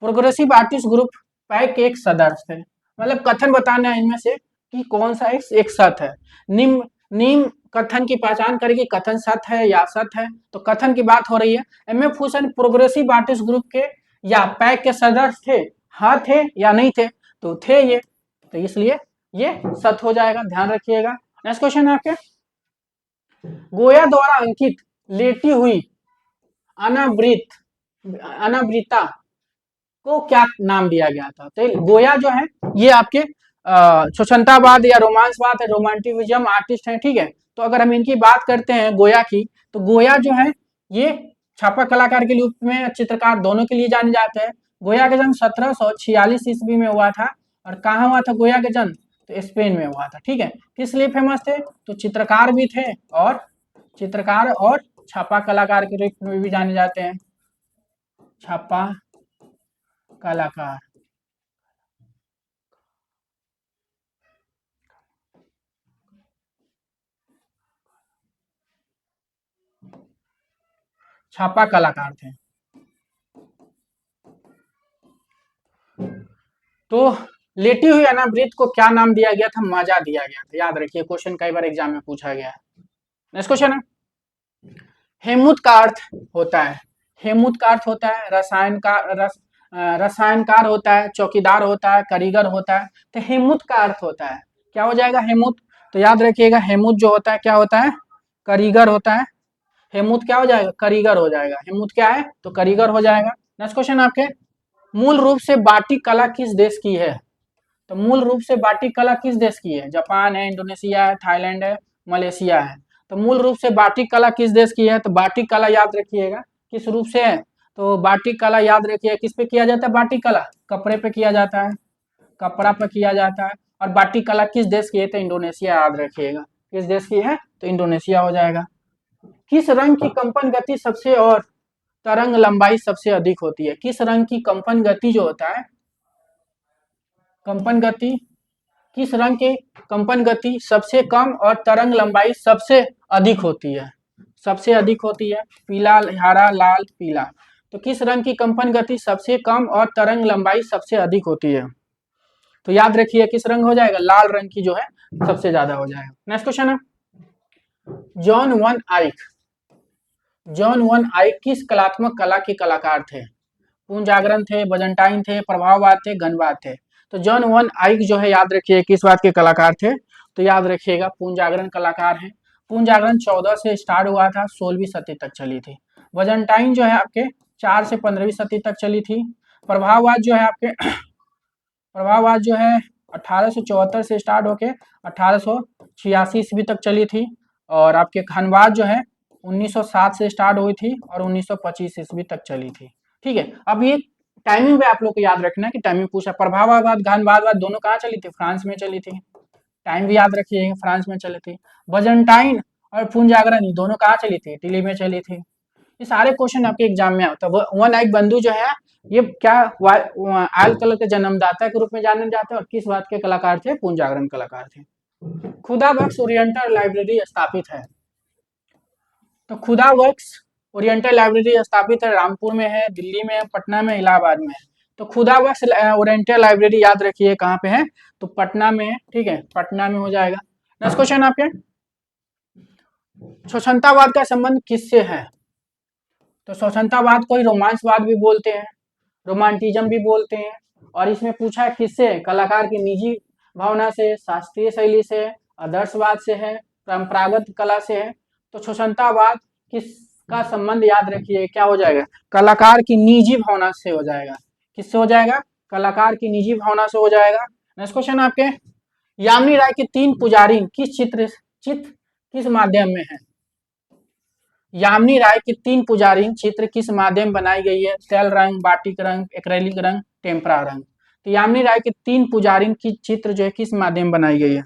S1: progressive artist group pack के एक सदस्य थे, मतलब कथन बताना है इनमें से कि कौन सा एक सत्य है। निम्न कथन की पहचान करें कि कथन सत्य है या असत्य है। तो कथन की बात हो रही है, MF Hussain progressive artist group के या पैक के सदस्य थे, हाँ थे या नहीं थे, तो थे ये, तो इसलिए ये सत्य हो जाएगा, ध्यान रखिएगा। नेक्स्ट क्वेश्चन है आपके, गोया द्वारा अंकित लेटी हुई अनावृता को क्या नाम दिया गया था। तो गोया जो है ये आपके स्वच्छंदावाद या रोमांसवाद, रोमांटिविज्म आर्टिस्ट हैं, ठीक है। तो अगर हम इनकी बात करते हैं गोया की, तो गोया जो है ये छापा कलाकार के रूप में, चित्रकार दोनों के लिए जाने जाते हैं। गोया का जन्म 1746 ईस्वी में हुआ था, और कहाँ हुआ था गोया का जन्म, तो स्पेन में हुआ था, ठीक है। किस लिए फेमस थे, तो चित्रकार भी थे, और छापा कलाकार के रूप में भी जाने जाते हैं, छापा कलाकार। छापा कलाकार थे। तो लेटी हुई अनावृत को क्या नाम दिया गया था, माजा दिया गया था, याद रखिए क्वेश्चन कई बार एग्जाम में पूछा गया है। नेक्स्ट क्वेश्चन है, हेमुत का अर्थ होता है, हेमुत का अर्थ होता है रसायनकार होता है, चौकीदार होता है, कारीगर होता है। तो हेमुत का अर्थ होता है, क्या हो जाएगा हेमुत, तो याद रखिएगा हेमुत जो होता है क्या होता है, कारीगर होता है। हेमुत क्या हो जाएगा, कारीगर हो जाएगा। हेमुत क्या है, तो कारीगर हो जाएगा। नेक्स्ट क्वेश्चन आपके, मूल रूप से बाटिक कला किस देश की है। तो मूल रूप से बाटिक कला किस देश की है, जापान है, इंडोनेशिया है, थाईलैंड है, मलेशिया है। तो मूल रूप से बाटिक कला किस देश की है, तो बाटिक कला याद रखिएगा किस रूप से है, तो बाटिक कला याद रखिए किस पे किया जाता है, बाटिक कला कपड़े पे किया जाता है, कपड़ा पे किया जाता है। और बाटिक कला किस देश की है, तो इंडोनेशिया याद रखिएगा, किस देश की है, तो इंडोनेशिया हो जाएगा। किस रंग की कंपन गति सबसे और तरंग लंबाई सबसे अधिक होती है, किस रंग की कंपन गति जो होता है, कंपन गति, किस रंग के कंपन गति सबसे कम और तरंग लंबाई सबसे अधिक होती है, सबसे अधिक होती है, पीला, हरा, लाल, पीला। तो किस रंग की कंपन गति सबसे कम और तरंग लंबाई सबसे अधिक होती है, तो याद रखिए किस रंग हो जाएगा, लाल रंग की जो है सबसे ज्यादा हो जाएगा। नेक्स्ट क्वेश्चन है, जॉन वन आइक, जॉन वन आइक किस कलात्मक कला के कलाकार थे, पूर्ण जागरण थे, बजंटाइन थे, प्रभाववाद थे, घनवाद थे। तो जॉन वन आइक जो है याद रखिए किस बात के कलाकार थे, तो याद रखिएगा पूर्ण जागरण कलाकार है। पूर्ण जागरण 14 से स्टार्ट हुआ था, 16वीं सदी तक चली थी। बजंटाइन जो है आपके 4 से 15वीं सदी तक चली थी। प्रभाववाद जो है आपके प्रभाववाद जो है 1874 से स्टार्ट होके 1886 ईस्वी तक चली थी। और आपके घनवाद जो है 1907 से स्टार्ट हुई थी और 1925 ईस्वी तक चली थी। ठीक है, अब ये टाइमिंग पे आप लोग को याद रखना है कि टाइमिंग पूछा, प्रभाववाद घनवाद दोनों कहाँ चली थी, फ्रांस में चली थी। टाइम भी याद रखिए फ्रांस में चली थी। बजंटाइन और पूर्ण जागरण दोनों कहाँ चली थी, इटली में चली थी। ये सारे क्वेश्चन आपके एग्जाम में आता है। वन आइक बंधु जो है ये क्या आयल कलर के जन्मदाता के रूप में जाने जाते हैं और किस बात के कलाकार थे, पूर्ण जागरण कलाकार थे। खुदा बख्श ओरिएंटल लाइब्रेरी स्थापित है, तो खुदा बख्श ओरिएंटल लाइब्रेरी स्थापित है, रामपुर में है, दिल्ली में है, पटना में, इलाहाबाद में है। तो खुदा बख्श ओरिएंटल लाइब्रेरी याद रखिए कहाँ पे है, तो पटना में है। ठीक है, पटना में हो जाएगा। नेक्स्ट क्वेश्चन आपके, स्वतंत्रतावाद का संबंध किससे है, तो स्वतंत्रतावाद को ही रोमांसवाद भी बोलते हैं, रोमांटिज्म भी बोलते हैं। और इसमें पूछा है किससे, कलाकार की निजी भावना से, शास्त्रीय शैली से, आदर्शवाद से है, परंपरागत कला से है। तो स्वतंत्रतावाद किसका संबंध याद रखिए क्या हो जाएगा, कलाकार की निजी भावना से हो जाएगा। किससे हो जाएगा, कलाकार की निजी भावना से हो जाएगा। नेक्स्ट क्वेश्चन आपके, यामिनी राय के 3 पुजारी किस चित्र किस माध्यम में है, यामिनी राय की 3 पुजारी चित्र किस माध्यम बनाई गई है, तेल रंग, बाटिक रंग, एक्रेलिक रंग, टेम्परा रंग। तो यामिनी राय के 3 पुजारी की चित्र जो है किस माध्यम बनाई गई है,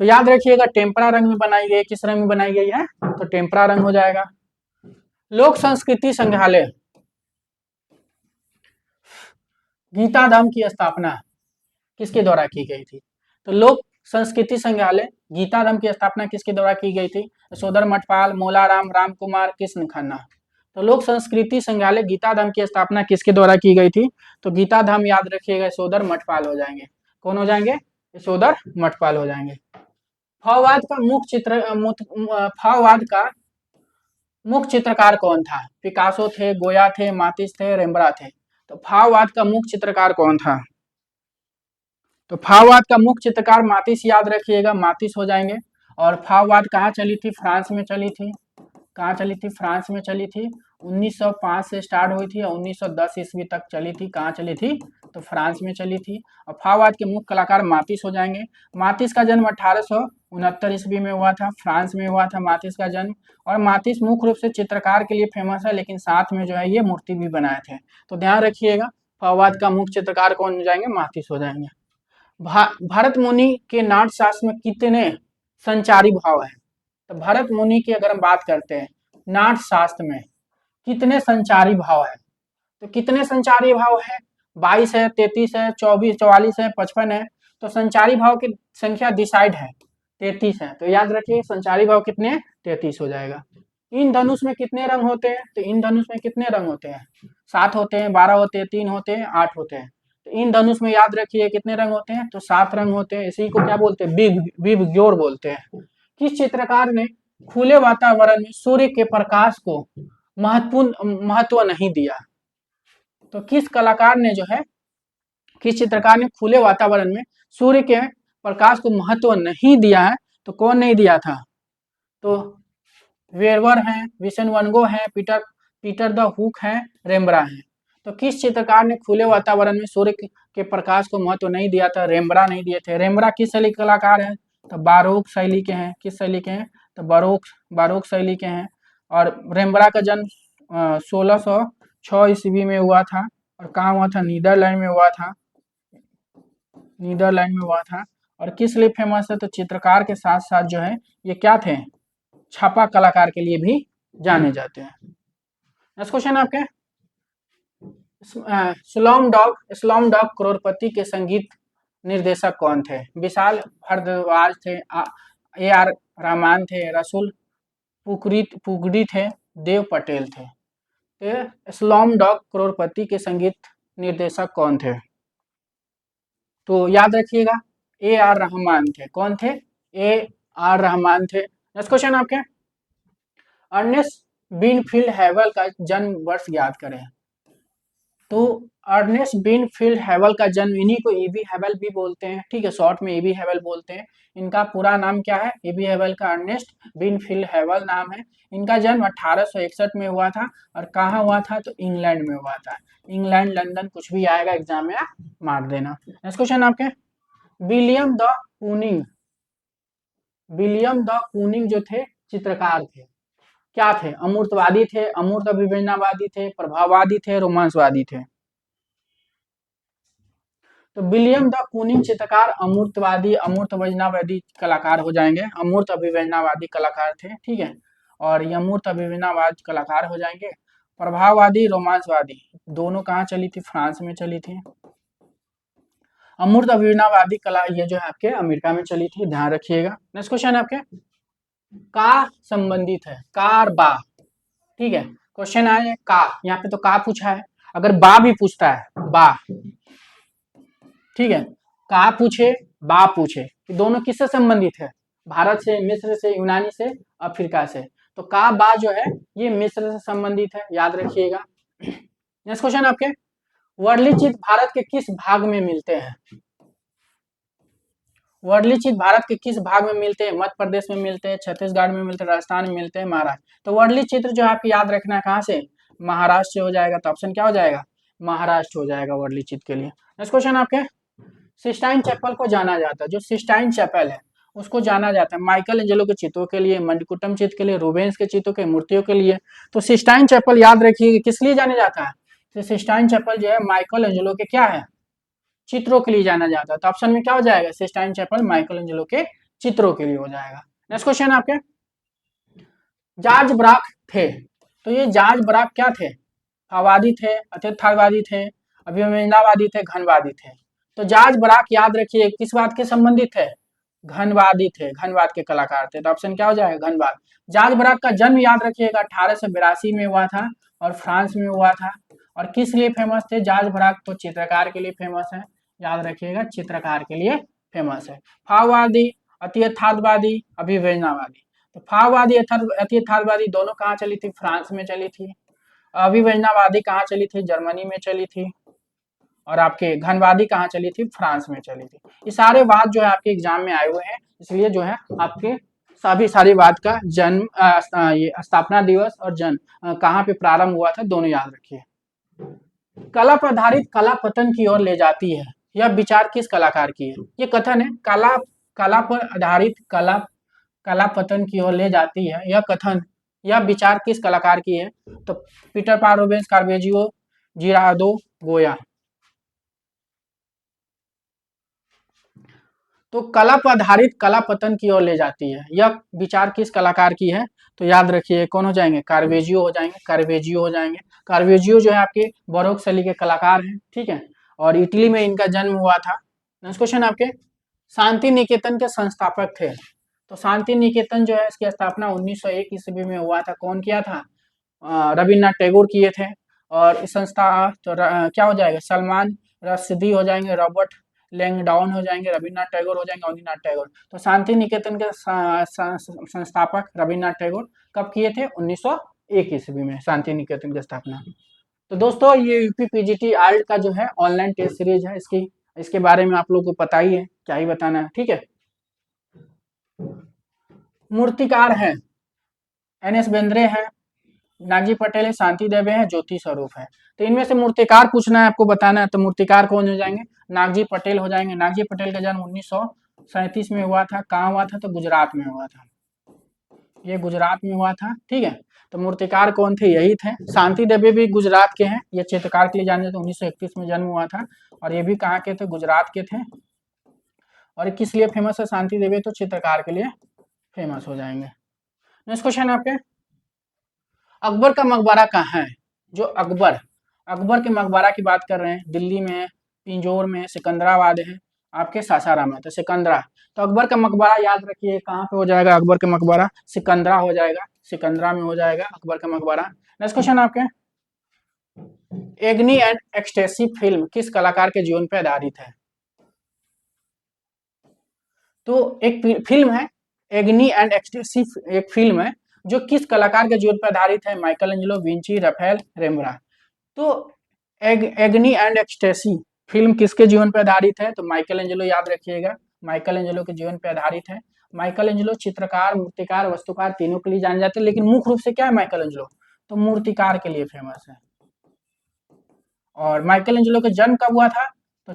S1: तो याद रखिएगा टेम्परा रंग में बनाई गई है। किस रंग में बनाई गई है, तो टेम्परा रंग हो जाएगा। लोक संस्कृति संग्रहालय गीताधाम की स्थापना किसके द्वारा की गई थी, तो लोक संस्कृति संग्रहालय गीताधाम की स्थापना किसके द्वारा की गई थी, यशोधर मठपाल, मोलाराम, राम कुमार, कृष्ण खन्ना। तो लोक संस्कृति संग्रहालय गीताधाम की स्थापना किसके द्वारा की गई थी, तो गीताधाम याद रखिएगा यशोधर मठपाल हो जाएंगे। कौन हो जाएंगे, यशोधर मठपाल हो जाएंगे। फाववाद का फाववाद का मुख्य चित्रकार कौन था, पिकासो थे, गोया थे, मातिस थे, रेम्ब्रा थे। तो फाववाद का मुख्य चित्रकार कौन था, तो फाववाद का मुख्य चित्रकार मातिस याद रखिएगा, मातिस हो जाएंगे। और फाववाद कहाँ चली थी, फ्रांस में चली थी। कहाँ चली थी, फ्रांस में चली थी। 1905 से स्टार्ट हुई थी और 1910 ईस्वी तक चली थी। कहाँ चली थी, तो फ्रांस में चली थी। और फाववाद के मुख्य कलाकार मातिस हो जाएंगे। मातिस का जन्म 1869 ईस्वी में हुआ था, फ्रांस में हुआ था मातिस का जन्म। और मातिस मुख्य रूप से चित्रकार के लिए फेमस है, लेकिन साथ में जो है ये मूर्ति भी बनाए थे। तो ध्यान रखिएगा फाववाद का मुख्य चित्रकार कौन हो जाएंगे, मातिस हो जाएंगे। भरत मुनि के नाट्यशास्त्र में कितने संचारी भाव है, तो भरत मुनि की अगर हम बात करते हैं नाट्यशास्त्र में कितने संचारी भाव है, तो कितने संचारी भाव है, 22 है, 33 है, 24, 44 है, 55 है। तो संचारी भाव की संख्या डिसाइड है 33 है, तो याद रखिए संचारी भाव कितने, 33 हो जाएगा। इन धनुष में कितने रंग होते हैं, तो इन धनुष में कितने रंग होते हैं, 7 होते हैं, 12 होते हैं, 3 होते हैं, 8 होते हैं। तो इन धनुष में याद रखिए कितने रंग होते हैं, तो 7 रंग होते हैं। इसी को क्या बोलते हैं, विबग्योर बोलते हैं। किस चित्रकार ने खुले वातावरण में सूर्य के प्रकाश को महत्व नहीं दिया, तो किस कलाकार ने जो है किस चित्रकार ने खुले वातावरण में सूर्य के प्रकाश को महत्व नहीं दिया है? तो कौन नहीं दिया था? तो वेरवर है, विंसेंट वैन गो है, पीटर पीटर द हुक है, रेम्ब्रा है। तो किस चित्रकार ने खुले वातावरण में सूर्य के प्रकाश को महत्व नहीं दिया था? रेम्ब्रा नहीं दिए थे। रेम्ब्रा किस शैली के कलाकार है? तो बारोक शैली के हैं। किस शैली के हैं? तो बारोक शैली के हैं। और रेम्ब्रा का जन्म 1606 ईस्वी में हुआ था। और कहाँ हुआ था? नीदरलैंड में हुआ था। नीदरलैंड में हुआ था। और किस लिए फेमस है? तो चित्रकार के साथ साथ जो है ये क्या थे? छापा कलाकार के लिए भी जाने जाते हैं। नेक्स्ट क्वेश्चन आपके, स्लॉम डॉग करोड़पति के संगीत निर्देशक कौन थे? विशाल भारद्वाज थे, ए आर रहमान थे, रसूल पुगड़ी थे, देव पटेल थे। तो स्लॉम डॉग करोड़पति के संगीत निर्देशक कौन थे? तो याद रखिएगा, ए आर रहमान थे। कौन थे? ए आर रहमान थे। नेक्स्ट क्वेश्चन आपके, अर्नेस्ट बीनफील्ड हैवल का जन्म वर्ष याद करें। तो अर्नेस्ट बीनफील्ड हैवल का जन्म, इन्हीं को ईबी हैवल भी बोलते हैं, ठीक है, शॉर्ट में ईबी हैवल बोलते हैं। इनका पूरा नाम क्या है? ईबी हैवल का अर्नेस्ट बीनफील्ड हैवल नाम है। इनका जन्म 1861 में हुआ था। और कहाँ हुआ था? तो इंग्लैंड में हुआ था। इंग्लैंड, लंदन, कुछ भी आएगा एग्जाम में आप मार देना। नेक्स्ट क्वेश्चन आपके, विलियम द कूनिंग, विलियम द कूनिंग जो थे चित्रकार थे, क्या थे? अमूर्तवादी थे, अमूर्त अभिव्यंजनावादी थे, प्रभाववादी थे, रोमांसवादी थे। तो विलियम द कूनिंग चित्रकार अमूर्तवादी, अमूर्त अभिव्यंजनावादी कलाकार हो जाएंगे। अमूर्त अभिव्यंजनावादी कलाकार थे, ठीक है, और ये अमूर्त अभिव्यंजनावादी कलाकार हो जाएंगे। प्रभाववादी, रोमांसवादी, दोनों कहाँ चली थी? फ्रांस में चली थी। अमूर्त अभिव्यंजनावादी कला ये जो है आपके अमेरिका में चली थी, ध्यान रखिएगा। नेक्स्ट क्वेश्चन आपके, का संबंधित है, का और बा, ठीक है, क्वेश्चन आए का, यहाँ पे तो का पूछा है, अगर बा भी पूछता है, बा, ठीक है, का पूछे, बा पूछे, कि दोनों किससे संबंधित है? भारत से, मिस्र से, यूनानी से, अफ्रीका से। तो का बा जो है ये मिस्र से संबंधित है, याद रखिएगा। नेक्स्ट क्वेश्चन आपके, वर्ली चित्र भारत के किस भाग में मिलते हैं? वर्ली चित्र भारत के किस भाग में मिलते हैं? मध्य प्रदेश में मिलते हैं, छत्तीसगढ़ में मिलते हैं, राजस्थान में मिलते हैं, महाराष्ट्र। तो वर्ली चित्र जो आपको याद रखना है कहाँ से? महाराष्ट्र से हो जाएगा। तो ऑप्शन क्या हो जाएगा? महाराष्ट्र हो जाएगा वर्ली चित्र के लिए। नेक्स्ट क्वेश्चन आपके, सिस्टाइन चैपल को जाना जाता है, जो सिस्टाइन चैपल है उसको जाना जाता है माइकल एंजेलो के चित्रों के लिए, मणिकुटम चित्र के लिए, रूबेंस के चित्रों के, मूर्तियों के लिए। तो सिस्टाइन चैपल याद रखिए किस लिए जाने जाता है? तो सिस्टाइन चैपल जो है माइकल एंजेलो के क्या है? चित्रों के लिए जाना जाता है। तो ऑप्शन में क्या हो जाएगा? सिस्टाइन चैपल माइकल एंजेलो के चित्रों के लिए हो जाएगा। नेक्स्ट क्वेश्चन आपके, जॉर्ज ब्राक थे, तो ये जॉर्ज ब्राक क्या थे? भाववादी थे, अत्यर्थवादी थे, अभिव्यंजनावादी थे, घनवादी थे। तो जॉर्ज ब्राक याद रखिए किस बात के संबंधित है? घनवादी थे, घनवाद के कलाकार थे। तो ऑप्शन क्या हो जाएगा? घनवाद। जॉर्ज ब्राक का जन्म याद रखिएगा 1882 में हुआ था और फ्रांस में हुआ था। और किस लिए फेमस थे जॉर्ज ब्राक? तो चित्रकार के लिए फेमस है, याद रखिएगा, चित्रकार के लिए फेमस है। भाववादी, अतियथार्थवादी, अभिव्यंजनावादी। तो भाववादी, अतियथार्थवादी दोनों कहाँ चली थी? फ्रांस में चली थी। अभिव्यंजनावादी कहाँ चली थी? जर्मनी में चली थी। और आपके घनवादी कहाँ चली थी? फ्रांस में चली थी। ये सारे वाद जो है आपके एग्जाम में आए हुए हैं, इसलिए जो है आपके सभी सारी वाद का जन्म, ये स्थापना दिवस और जन्म कहाँ पे प्रारंभ हुआ था दोनों याद रखिए। कला पर आधारित कला पतन की ओर ले जाती है, यह विचार किस कलाकार की है? ये कथन है, कला पर आधारित कला पतन की ओर ले जाती है, यह कथन, यह विचार किस कलाकार की है? तो पीटर पार, रूबेंस, कार्वेजियो, जिरादो, गोया। तो कला पर आधारित कला पतन की ओर ले जाती है, यह विचार किस कलाकार की है? तो याद रखिए कौन हो जाएंगे? कार्वेजियो हो जाएंगे, कार्वेजियो हो जाएंगे। कार्वेजियो जो है आपके बारोक शैली के कलाकार हैं, ठीक है, और इटली में इनका जन्म हुआ था। नेक्स्ट क्वेश्चन आपके, शांति निकेतन के संस्थापक थे। तो शांति निकेतन जो है इसकी स्थापना 1901 ईस्वी में हुआ था। कौन किया था? रविन्द्रनाथ टैगोर किए थे। और इस संस्था तो क्या हो जाएगा? सलमान रश्दी हो जाएंगे, रॉबर्ट लैंगडाउन हो जाएंगे, रविन्द्रनाथ टैगोर हो जाएंगे, अवनीनाथ टैगोर। तो शांति निकेतन के संस्थापक रविन्द्रनाथ टैगोर कब किए थे? 1901 ईस्वी में शांति निकेतन की स्थापना। तो दोस्तों ये यूपी पीजीटी आर्ट का जो है ऑनलाइन टेस्ट सीरीज है, इसके बारे में आप लोगों को पता ही है, क्या ही बताना है, ठीक है। मूर्तिकार है NS बेंद्रे है, नागजी पटेल है, शांति देवी है, ज्योति स्वरूप है। तो इनमें से मूर्तिकार पूछना है आपको, बताना है। तो मूर्तिकार कौन हो जाएंगे? नागजी पटेल हो जाएंगे। नागजी पटेल का जन्म 1937 में हुआ था। कहाँ हुआ था? तो गुजरात में हुआ था, ये गुजरात में हुआ था, ठीक है। तो मूर्तिकार कौन थे? यही थे। शांति देवी भी गुजरात के हैं, ये चित्रकार के लिए जाने थे। 1931 में जन्म हुआ था, और ये भी कहाँ के थे? गुजरात के थे। और किस लिए फेमस है शांति देवी? तो चित्रकार के लिए फेमस हो जाएंगे। नेक्स्ट क्वेश्चन आपके, अकबर का मकबरा कहाँ है? जो अकबर के मकबरा की बात कर रहे हैं, दिल्ली में, पिंजौर में, सिकंदराबाद है, आपके सासाराम है। तो सिकंदरा, तो अकबर का मकबरा याद रखिए कहाँ पे हो जाएगा? अकबर का मकबरा सिकंदरा हो जाएगा, सिकंदरा में हो जाएगा अकबर का मकबरा। नेक्स्ट क्वेश्चन आपके, एग्नी एंड एक्सटेसी फिल्म किस कलाकार के जीवन पर आधारित है? तो एक फिल्म है एग्नी एंड एक्सटेसी, एक फिल्म है जो किस कलाकार के जीवन पर आधारित है? Michelangelo, Vinci, Raphael, Rembrandt. तो एग्नी एंड एक्सटेसी फिल्म किसके जीवन पर आधारित है? तो माइकल एंजेलो, याद रखिएगा माइकल एंजेलो के जीवन पर आधारित है। माइकल एंजेलो चित्रकार, मूर्तिकार, वास्तुकार तीनों के लिए जाने जाते हैं, लेकिन मुख्य रूप से क्या है माइकल एंजेलो? तो मूर्तिकार के लिए फेमस है। और माइकल एंजेलो का जन्म कब हुआ था? तो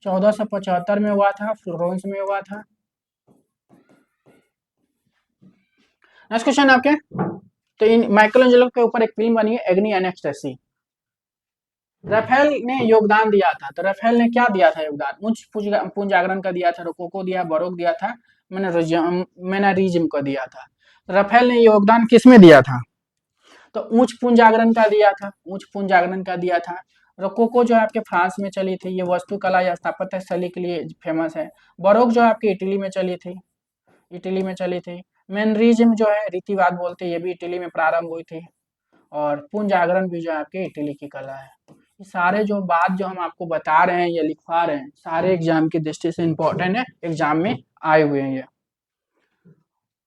S1: 1475 में हुआ था, फ्लोरेंस में हुआ था। नेक्स्ट क्वेश्चन आपके, तो इन माइकल एंजेलो के ऊपर एक फिल्म बनी है एग्नी एंड एक्सटेसी। राफेल ने योगदान दिया था, तो राफेल ने क्या दिया था योगदान? उच्च पुंजागरण का दिया था, रोकोको दिया, बरोक दिया था, मैनरिज्म को दिया था। राफेल ने योगदान किसमें दिया था? तो उच्च पुंजागरण का दिया था, उच्च पुंजागरण का दिया था। रोकोको जो है आपके फ्रांस में चली थी, ये वास्तुकला या स्थापत्य शैली के लिए फेमस है। बरोक जो है आपकी इटली में चली थी, इटली में चली थी। मैनरिज्म जो है रीतिवाद बोलते हैं, ये भी इटली में प्रारंभ हुई थी। और पुंजागरण भी जो है आपके इटली की कला है। ये सारे जो बात जो हम आपको बता रहे हैं या लिखवा रहे हैं, सारे एग्जाम की दृष्टि से इंपॉर्टेंट है, एग्जाम में आए हुए हैं ये।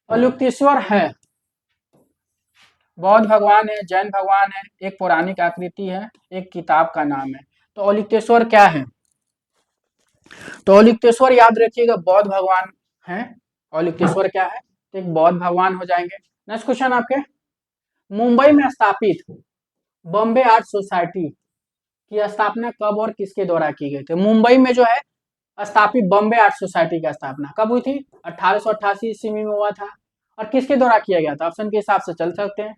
S1: अलोकेश्वर है बौद्ध भगवान है, जैन भगवान है, एक पौराणिक आकृति है, एक किताब का नाम है। तो अलोकेश्वर क्या है? तो अलोकेश्वर याद रखिएगा बौद्ध भगवान है। अलोकेश्वर क्या है? तो एक बौद्ध भगवान हो जाएंगे। नेक्स्ट क्वेश्चन आपके, मुंबई में स्थापित बॉम्बे आर्ट सोसाइटी की स्थापना कब और किसके द्वारा की गई थी? मुंबई में जो है स्थापित बॉम्बे आर्ट सोसाइटी की स्थापना कब हुई थी? 1888 ईस्वी में हुआ था। और किसके द्वारा किया गया था? ऑप्शन के हिसाब से चल सकते हैं।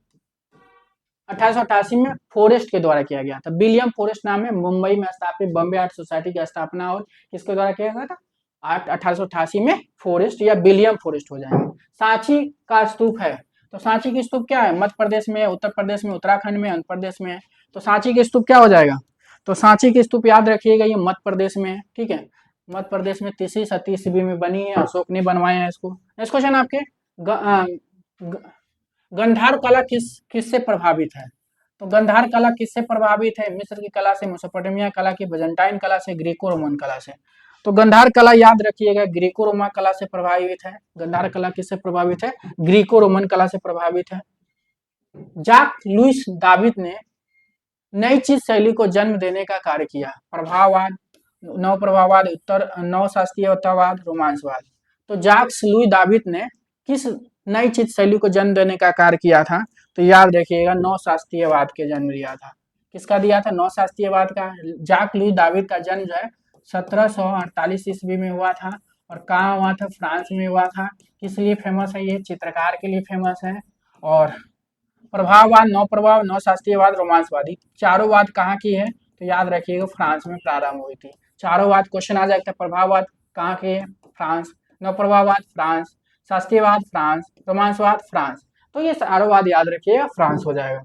S1: 1888 में फोरेस्ट के द्वारा किया गया था, विलियम फोरेस्ट नाम है। मुंबई में स्थापित बॉम्बे आर्ट सोसाइटी की स्थापना और किसके द्वारा किया गया था? 1888 में फोरेस्ट या विलियम फोरेस्ट हो जाएंगे। सांची का स्तूप है, तो सांची की स्तूप क्या है? मध्य प्रदेश में, उत्तर प्रदेश में, उत्तराखंड में, आंध्र प्रदेश में है। तो सांची की स्तूप क्या हो जाएगा? तो सांची की स्तूप याद रखिएगा ये मध्य प्रदेश में है, ठीक है। मध्य प्रदेश में 3वीं 7वीं ईस्वी में बनी है, अशोक ने बनवाए हैं इसको। नेक्स्ट क्वेश्चन आपके, गंधार कला किससे प्रभावित है? तो गंधार कला किससे प्रभावित है? मिस्र की कला से, मेसोपोटामिया कला की, बिजेंटाइन कला से, ग्रीको रोमन कला से। तो गंधार कला याद रखिएगा ग्रीको रोमन कला से प्रभावित है। गंधार कला किससे प्रभावित है? ग्रीको रोमन कला से प्रभावित है। जाक लुइस दाविद ने नई चीज शैली को जन्म देने का कार्य किया। प्रभाववाद, नव प्रभाववाद, उत्तर नव शास्त्रीयतावाद, रोमांसवाद। तो जाक्स लुई दाविद ने किस नई चीज शैली को जन्म देने का कार्य किया था? तो याद रखिएगा नव शास्त्रीयवाद के जन्म दिया था। किसका दिया था? नव शास्त्रीयवाद का। जाक लुई दाविद का जन्म जो है 1748 ईस्वी में हुआ था। और कहाँ हुआ था? फ्रांस में हुआ था। किस लिए फेमस है? ये चित्रकार के लिए फेमस है। और प्रभाववाद, नव प्रभाव, नव शास्त्रीयवाद, रोमांसवादी, चारों वाद कहाँ की है? तो याद रखिएगा फ्रांस में प्रारंभ हुई थी। चारों वाद क्वेश्चन आ जाता है। प्रभाववाद कहाँ के है? फ्रांस। नव प्रभाववाद फ्रांस, शास्त्रीयवाद फ्रांस, रोमांसवाद फ्रांस। तो ये चारों वाद याद रखिएगा फ्रांस हो जाएगा।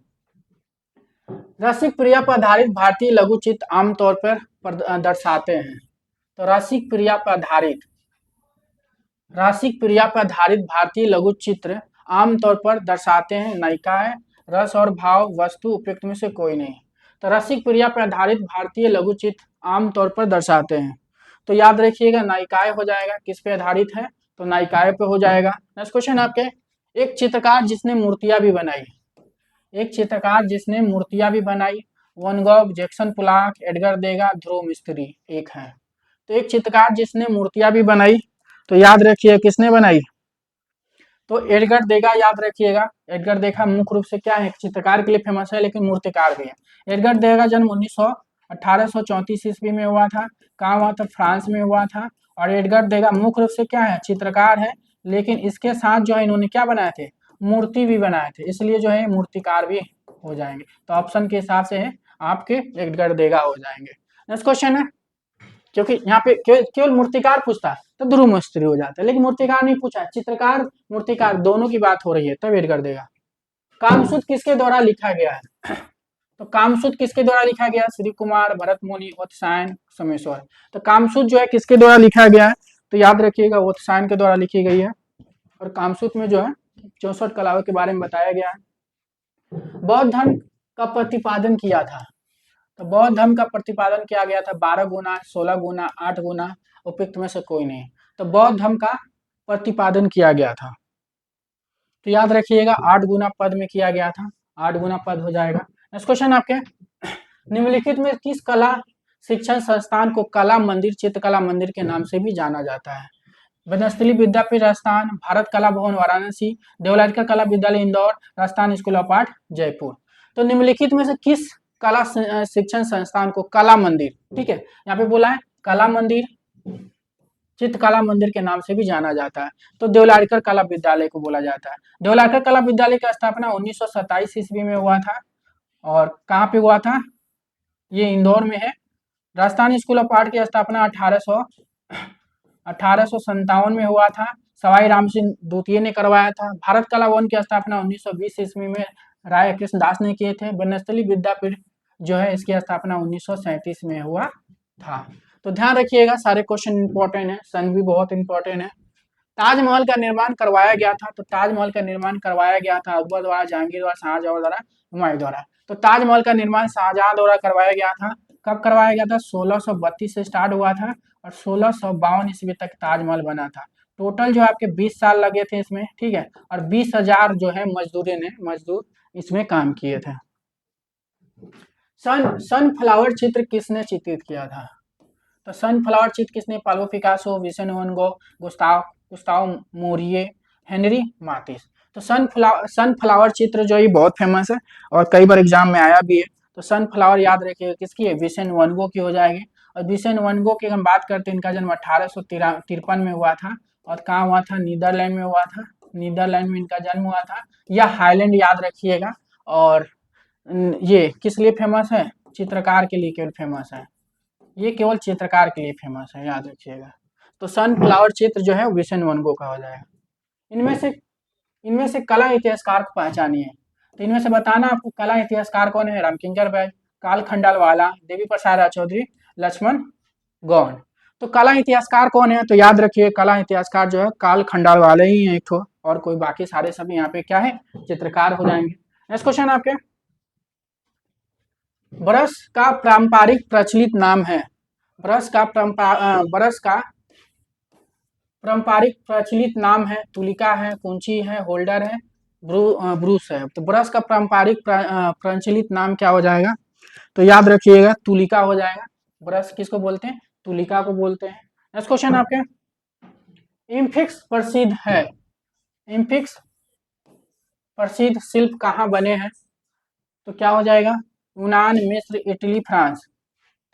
S1: रसिक प्रिया पर आधारित भारतीय लघु चित्र आमतौर पर दर्शाते हैं। तो रसिक प्रिया पर आधारित भारतीय लघु चित्र आमतौर पर दर्शाते हैं नायिकाएं, रस और भाव, वस्तु, उपयुक्त में से कोई नहीं। तो रसिक प्रिया पर आधारित भारतीय लघु चित्र आमतौर पर दर्शाते हैं। तो याद रखिएगा नायिकाएं हो जाएगा। किस पे आधारित है? तो नायिकाएं पे हो जाएगा। नेक्स्ट क्वेश्चन आपके, एक चित्रकार जिसने मूर्तियां भी बनाई, एक चित्रकार जिसने मूर्तियां भी बनाई, one Gogh, Jackson Pollock, Edgar देगा, ध्रुव मिस्त्री एक है। तो एक चित्रकार जिसने मूर्तियां भी बनाई, तो याद रखिए किसने बनाई, तो एडगर देगा याद रखिएगा। एडगर देगा मुख्य रूप से क्या है, चित्रकार के लिए फेमस है लेकिन मूर्तिकार भी है। एडगर देगा जन्म 1834 ईस्वी में हुआ था। कहाँ हुआ था, फ्रांस में हुआ था। और एडगर देगा मुख्य रूप से क्या है, चित्रकार है, लेकिन इसके साथ जो है इन्होंने क्या बनाए थे, मूर्ति भी बनाए थे, इसलिए जो है मूर्तिकार भी हो जाएंगे। तो ऑप्शन के हिसाब से है आपके एडगर देगा हो जाएंगे। नेक्स्ट क्वेश्चन है, क्योंकि यहाँ पे केवल मूर्तिकार पूछता तो ध्रुव मिस्त्री हो जाता है, लेकिन मूर्तिकार नहीं पूछा, चित्रकार मूर्तिकार दोनों की बात हो रही है, तब एडगर देगा। कामसूत्र किसके द्वारा लिखा गया है, तो कामसूत्र किसके द्वारा लिखा गया, श्री कुमार, भरत मुनि, वत्सायन, सोमेश्वर। तो कामसूत्र जो है किसके द्वारा लिखा गया है, तो याद रखिएगा वत्सायन के द्वारा लिखी गई है। और कामसूत्र में जो है 64 कलाओं के बारे में बताया गया है। बौद्ध धर्म का प्रतिपादन किया था, तो बौद्ध धर्म का प्रतिपादन किया गया था 12 गुना, 16 गुना, 8 गुना, उपयुक्त में से कोई नहीं। तो बौद्ध धर्म का प्रतिपादन किया गया था, तो याद रखिएगा 8 गुना पद में किया गया था, 8 गुना पद हो जाएगा। नेक्स्ट क्वेश्चन आपके, निम्नलिखित में किस कला शिक्षण संस्थान को कला मंदिर, चित्रकला मंदिर के नाम से भी जाना जाता है। बनस्थली विद्यापीठ राजस्थान, भारत कला भवन Varanasi, Devlalikar Kala Vidyalaya Indore, Rajasthan school of art Jaipur. तो निम्नलिखित में से किस कला शिक्षण संस्थान को कला मंदिर, ठीक है, यहाँ पे बोला है कला मंदिर, चित्रकला मंदिर के नाम से भी जाना जाता है, तो देवलालीकर कला विद्यालय को बोला जाता है। देवलालीकर कला विद्यालय की स्थापना 1927 ईस्वी में हुआ था, और कहाँ पे हुआ था, ये इंदौर में है। राजस्थान स्कूल ऑफ आर्ट की स्थापना 1857 में हुआ था, सवाई राम सिंह द्वितीय ने करवाया था। भारत कला भवन की स्थापना 1920 ईस्वी में राय कृष्ण दास ने किए थे। बनस्थली विद्यापीठ जो है इसकी स्थापना 1937 में हुआ था। तो ध्यान रखिएगा सारे क्वेश्चन इंपॉर्टेंट है, सन भी बहुत इंपॉर्टेंट है। ताजमहल का निर्माण करवाया गया था, तो ताजमहल का निर्माण करवाया गया था अकबर द्वारा, जहांगीर द्वारा, शाहजहां द्वारा, हुमायूं द्वारा। तो ताजमहल का निर्माण शाहजहां द्वारा करवाया गया था। कब करवाया गया था, 1632 से स्टार्ट हुआ था और 1652 ईस्वी तक ताजमहल बना था। टोटल जो आपके 20 साल लगे थे इसमें, ठीक है, और 20,000 जो है मजदूर इसमें काम किए थे। सनफ्लावर चित्र किसने चित्रित किया था, तो सनफ्लावर चित्र किसने, Pablo Picasso, Vincent van Gogh, Gustave Moreau, Henri Matisse. तो सनफ्लावर चित्र जो है बहुत फेमस है और कई बार एग्जाम में आया भी है। तो सनफ्लावर याद रखिएगा किसकी है, विसेंट वैन गॉग की हो जाएगी। और विसेंट वैन गॉग की हम बात करते हैं, इनका जन्म 1853 में हुआ था, और कहाँ हुआ था, नीदरलैंड में हुआ था, नीदरलैंड में इनका जन्म हुआ था, या हाईलैंड याद रखिएगा। और ये किस लिए फेमस है, चित्रकार के लिए केवल फेमस है, ये केवल चित्रकार के लिए फेमस है, याद रखिएगा। तो सनफ्लावर चित्र जो है विसेंट वैन गॉग का हो जाएगा। इनमें से कला इतिहासकार को पहचानिए, तो इनमें से बताना आपको कला इतिहासकार कौन है, रामकिंकर बैज, काल खंडालवाला, देवी प्रसाद राय चौधरी, लक्ष्मण गौड़। तो कला इतिहासकार कौन है, तो याद रखिए कला इतिहासकार जो है काल खंडालवाला ही है एक ठो, और कोई बाकी सारे सभी यहाँ पे क्या है, चित्रकार हो जाएंगे। नेक्स्ट क्वेश्चन आपके, ब्रश का पारंपरिक प्रचलित नाम है, ब्रश का पारंपरिक प्रचलित नाम है, तुलिका है, कुंची है, होल्डर है, ब्रूस है। तो ब्रश का पारंपरिक प्रचलित नाम क्या हो जाएगा, तो याद रखिएगा तुलिका हो जाएगा। ब्रश किसको बोलते हैं, तुलिका को बोलते हैं। नेक्स्ट क्वेश्चन आपके, इम्फिक्स प्रसिद्ध है, इम्फिक्स प्रसिद्ध शिल्प कहाँ बने हैं, तो क्या हो जाएगा, यूनान, मिस्र, इटली, फ्रांस।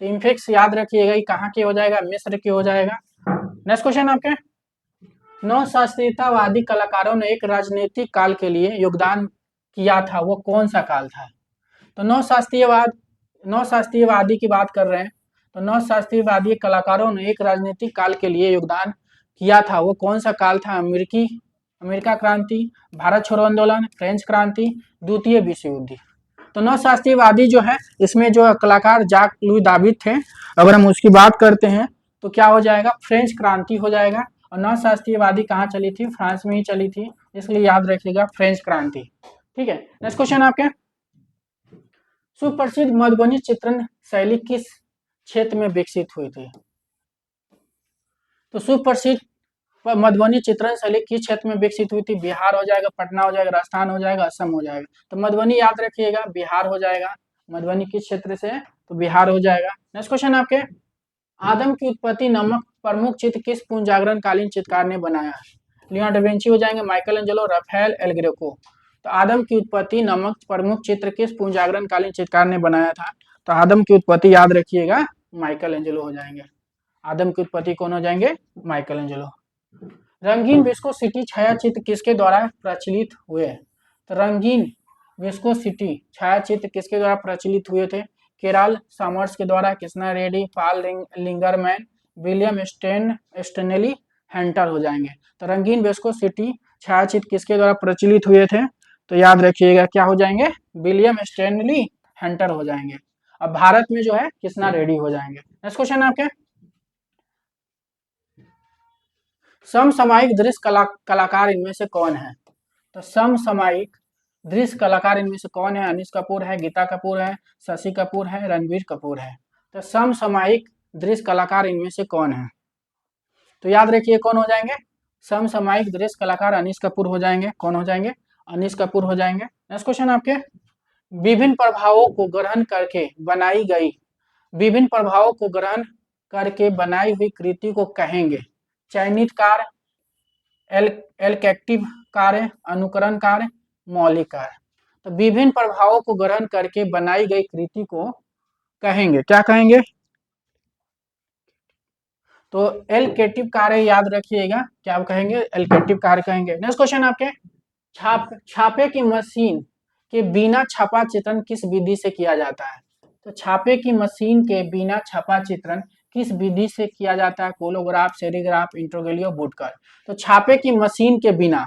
S1: तो इम्फिक्स याद रखिएगा ये कहाँ के हो जाएगा, मिस्र के हो जाएगा। नेक्स्ट क्वेश्चन आपके, नौ शास्त्रीयतावादी कलाकारों ने एक राजनीतिक काल के लिए योगदान किया था, वो कौन सा काल था। तो नौ शास्त्रीयवादी की बात कर रहे हैं, तो नौ शास्त्रीयवादी कलाकारों ने एक राजनीतिक काल के लिए योगदान किया था, वो कौन सा काल था, अमेरिका क्रांति, भारत छोड़ो आंदोलन, फ्रेंच क्रांति, द्वितीय विश्व युद्ध। तो नौ शास्त्रीयवादी जो है इसमें जो कलाकार जाक लुई दाविद थे, अगर हम उसकी बात करते हैं तो क्या हो जाएगा, फ्रेंच क्रांति हो जाएगा। और नौ शास्त्रीयवादी कहाँ चली थी, फ्रांस में ही चली थी, इसलिए याद रखिएगा फ्रेंच क्रांति। ठीक है, नेक्स्ट क्वेश्चन आपके, सुप्रसिद्ध मधुबनी चित्रण शैली किस क्षेत्र में विकसित हुई थी, तो सुप्रसिद्ध मधुबनी चित्रण शैली किस क्षेत्र में विकसित हुई थी? बिहार हो जाएगा, पटना हो जाएगा, राजस्थान हो जाएगा, असम हो जाएगा। तो मधुबनी याद रखिएगा, बिहार हो जाएगा। मधुबनी किस क्षेत्र से है? तो बिहार हो जाएगा। नेक्स्ट क्वेश्चन आपके, आदम की उत्पत्ति नामक प्रमुख चित्र किस पुनर्जागरण कालीन चित्रकार ने बनाया? लियोनार्डो दा विंची हो जाएंगे, Michelangelo, Raphael, El Greco. तो आदम की उत्पत्ति नामक प्रमुख चित्र किस पुनर्जागरण कालीन चित्रकार ने बनाया था? तो आदम की उत्पत्ति याद रखिएगा, माइकल एंजेलो हो जाएंगे। आदम की उत्पत्ति कौन हो जाएंगे? Michael Angelo. रंगीन विस्कोसिटी छायाचित्र किसके द्वारा प्रचलित हुए? तो रंगीन विस्कोसिटी छायाचित्र किसके द्वारा प्रचलित हुए थे? केराल सामर्स के द्वारा, कृष्णा रेड्डी, पाल लिंगरमैन, विलियम स्टेनली हंटर हो जाएंगे। तो रंगीन विस्कोसिटी छायाचित्र किसके द्वारा प्रचलित हुए थे? तो याद रखिएगा क्या हो जाएंगे? विलियम स्टेनली हंटर हो जाएंगे। अब भारत में जो है कृष्णा रेड्डी हो जाएंगे। नेक्स्ट क्वेश्चन आपके, समसामयिक दृश्य कलाकार इनमें से कौन है? तो समसामयिक दृश्य कलाकार इनमें से कौन है? अनिश कपूर है, गीता कपूर है, शशि कपूर है, रणबीर कपूर है। तो समसामयिक दृश्य कलाकार इनमें से कौन है? तो याद रखिए कौन हो जाएंगे? समसामयिक दृश्य कलाकार अनिश कपूर हो जाएंगे। कौन हो जाएंगे? अनिश कपूर हो जाएंगे। नेक्स्ट क्वेश्चन आपके, विभिन्न प्रभावों को ग्रहण करके बनाई गई, विभिन्न प्रभावों को ग्रहण करके बनाई हुई कृति को कहेंगे? चयनित कार्य, एलकेक्टिव कार्य, अनुकरण कार्य, मौलिक कार्य। तो विभिन्न प्रभावों को ग्रहण करके बनाई गई कृति को कहेंगे, क्या कहेंगे? तो एलकेटिव कार्य याद रखिएगा, क्या कहेंगे? एलकेटिव कार्य कहेंगे। नेक्स्ट क्वेश्चन आपके, छापे की मशीन के बिना छपा चित्रण किस विधि से किया जाता है? तो छापे की मशीन के बिना छपा चित्रण किस विधि से किया जाता है? कोलोग्राफ, सेरीग्राफ, इंट्रोगेलियो, वुडकट। तो छापे की मशीन के बिना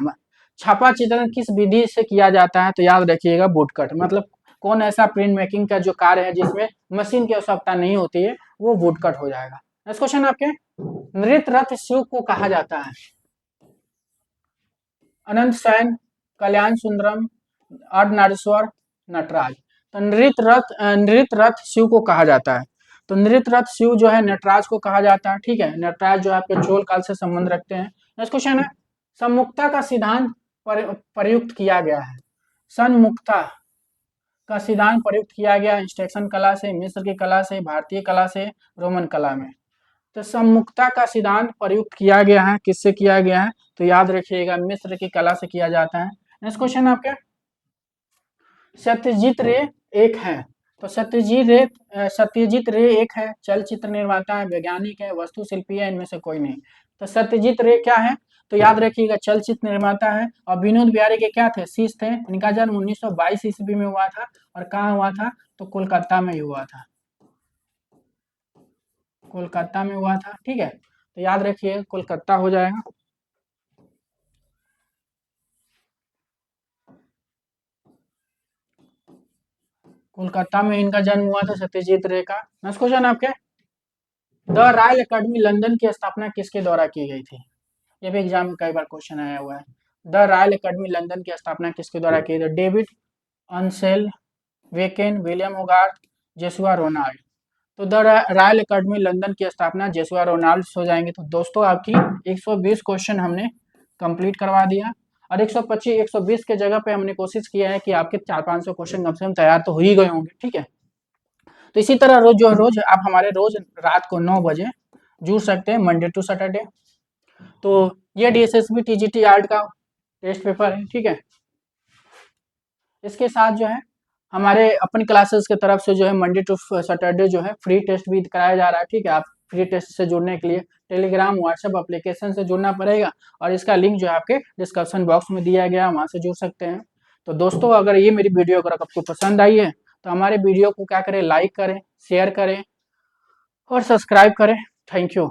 S1: छपा चित्रण किस विधि से किया जाता है? तो याद रखिएगा वुडकट। मतलब कौन ऐसा प्रिंट मेकिंग का जो कार्य है जिसमें मशीन की आवश्यकता नहीं होती है, वो वुडकट हो जाएगा। नेक्स्ट क्वेश्चन आपके, नृत्य रथ शिव को कहा जाता है? अनंत सैन, कल्याण सुंदरम, अर्धनारीश्वर, नटराज। तो नृत्य रथ शिव को कहा जाता है। तो नृत्य रथ शिव जो है नटराज को कहा जाता है। ठीक है, नटराज जो है आपके चोल काल से संबंध रखते हैं। नेक्स्ट क्वेश्चन है, सम्मुखता का सिद्धांत प्रयुक्त किया गया है? सन्मुखता का सिद्धांत प्रयुक्त किया गया इंस्ट्रक्शन कला से, मिस्र की कला से, भारतीय कला से, रोमन कला में। तो सम्मुखता का सिद्धांत प्रयुक्त किया गया है, किससे किया गया है? तो याद रखिएगा मिस्र की कला से किया जाता है। नेक्स्ट क्वेश्चन आपका, सत्यजीत रे एक है। तो सत्यजीत रे एक है, चलचित्र निर्माता है, वैज्ञानिक है, वास्तुशिल्पी है, इनमें से कोई नहीं। तो सत्यजीत रे क्या है? तो याद रखिएगा चलचित्र निर्माता है। और विनोद बिहारी के क्या थे? शिष्य थे। इनका जन्म 1922 ईस्वी में हुआ था। और कहाँ हुआ था? तो कोलकाता में हुआ था। कोलकाता में हुआ था। ठीक है, तो याद रखिए कोलकाता हो जाएगा। कोलकाता में इनका जन्म हुआ था सत्यजीत रे का। नेक्स्ट क्वेश्चन आपके, द रॉयल अकेडमी लंदन की स्थापना किसके द्वारा की गई थी? ये भी एग्जाम में कई बार क्वेश्चन आया हुआ है। द रॉयल अकेडमी लंदन की स्थापना किसके द्वारा की गई? David Ansel, वेकेन, William होगार्थ, जेसुआ Ronald. तो द रॉयल अकेडमी लंदन की स्थापना जेसुआ रोनाल्ड हो जाएंगे। तो दोस्तों आपकी 120 क्वेश्चन हमने कंप्लीट करवा दिया। और 125 120 के जगह पे हमने कोशिश किया है कि आपके 400-500 क्वेश्चन कम से कम तैयार तो हो ही गए होंगे। ठीक है, तो इसी तरह रोज आप हमारे रोज रात को 9 बजे जुड़ सकते हैं, मंडे टू सैटरडे। तो ये DSSB TGT आर्ट का टेस्ट पेपर है। ठीक है, इसके साथ जो है हमारे अपनी क्लासेस की तरफ से जो है मंडे टू सैटरडे जो है फ्री टेस्ट भी कराया जा रहा है। ठीक है, आप फ्री टेस्ट से जुड़ने के लिए टेलीग्राम व्हाट्सएप एप्लीकेशन से जुड़ना पड़ेगा। और इसका लिंक जो है आपके डिस्क्रिप्शन बॉक्स में दिया गया है, वहाँ से जुड़ सकते हैं। तो दोस्तों अगर ये मेरी वीडियो अगर आपको पसंद आई है तो हमारे वीडियो को क्या करें, लाइक करें, शेयर करें और सब्सक्राइब करें। Thank you.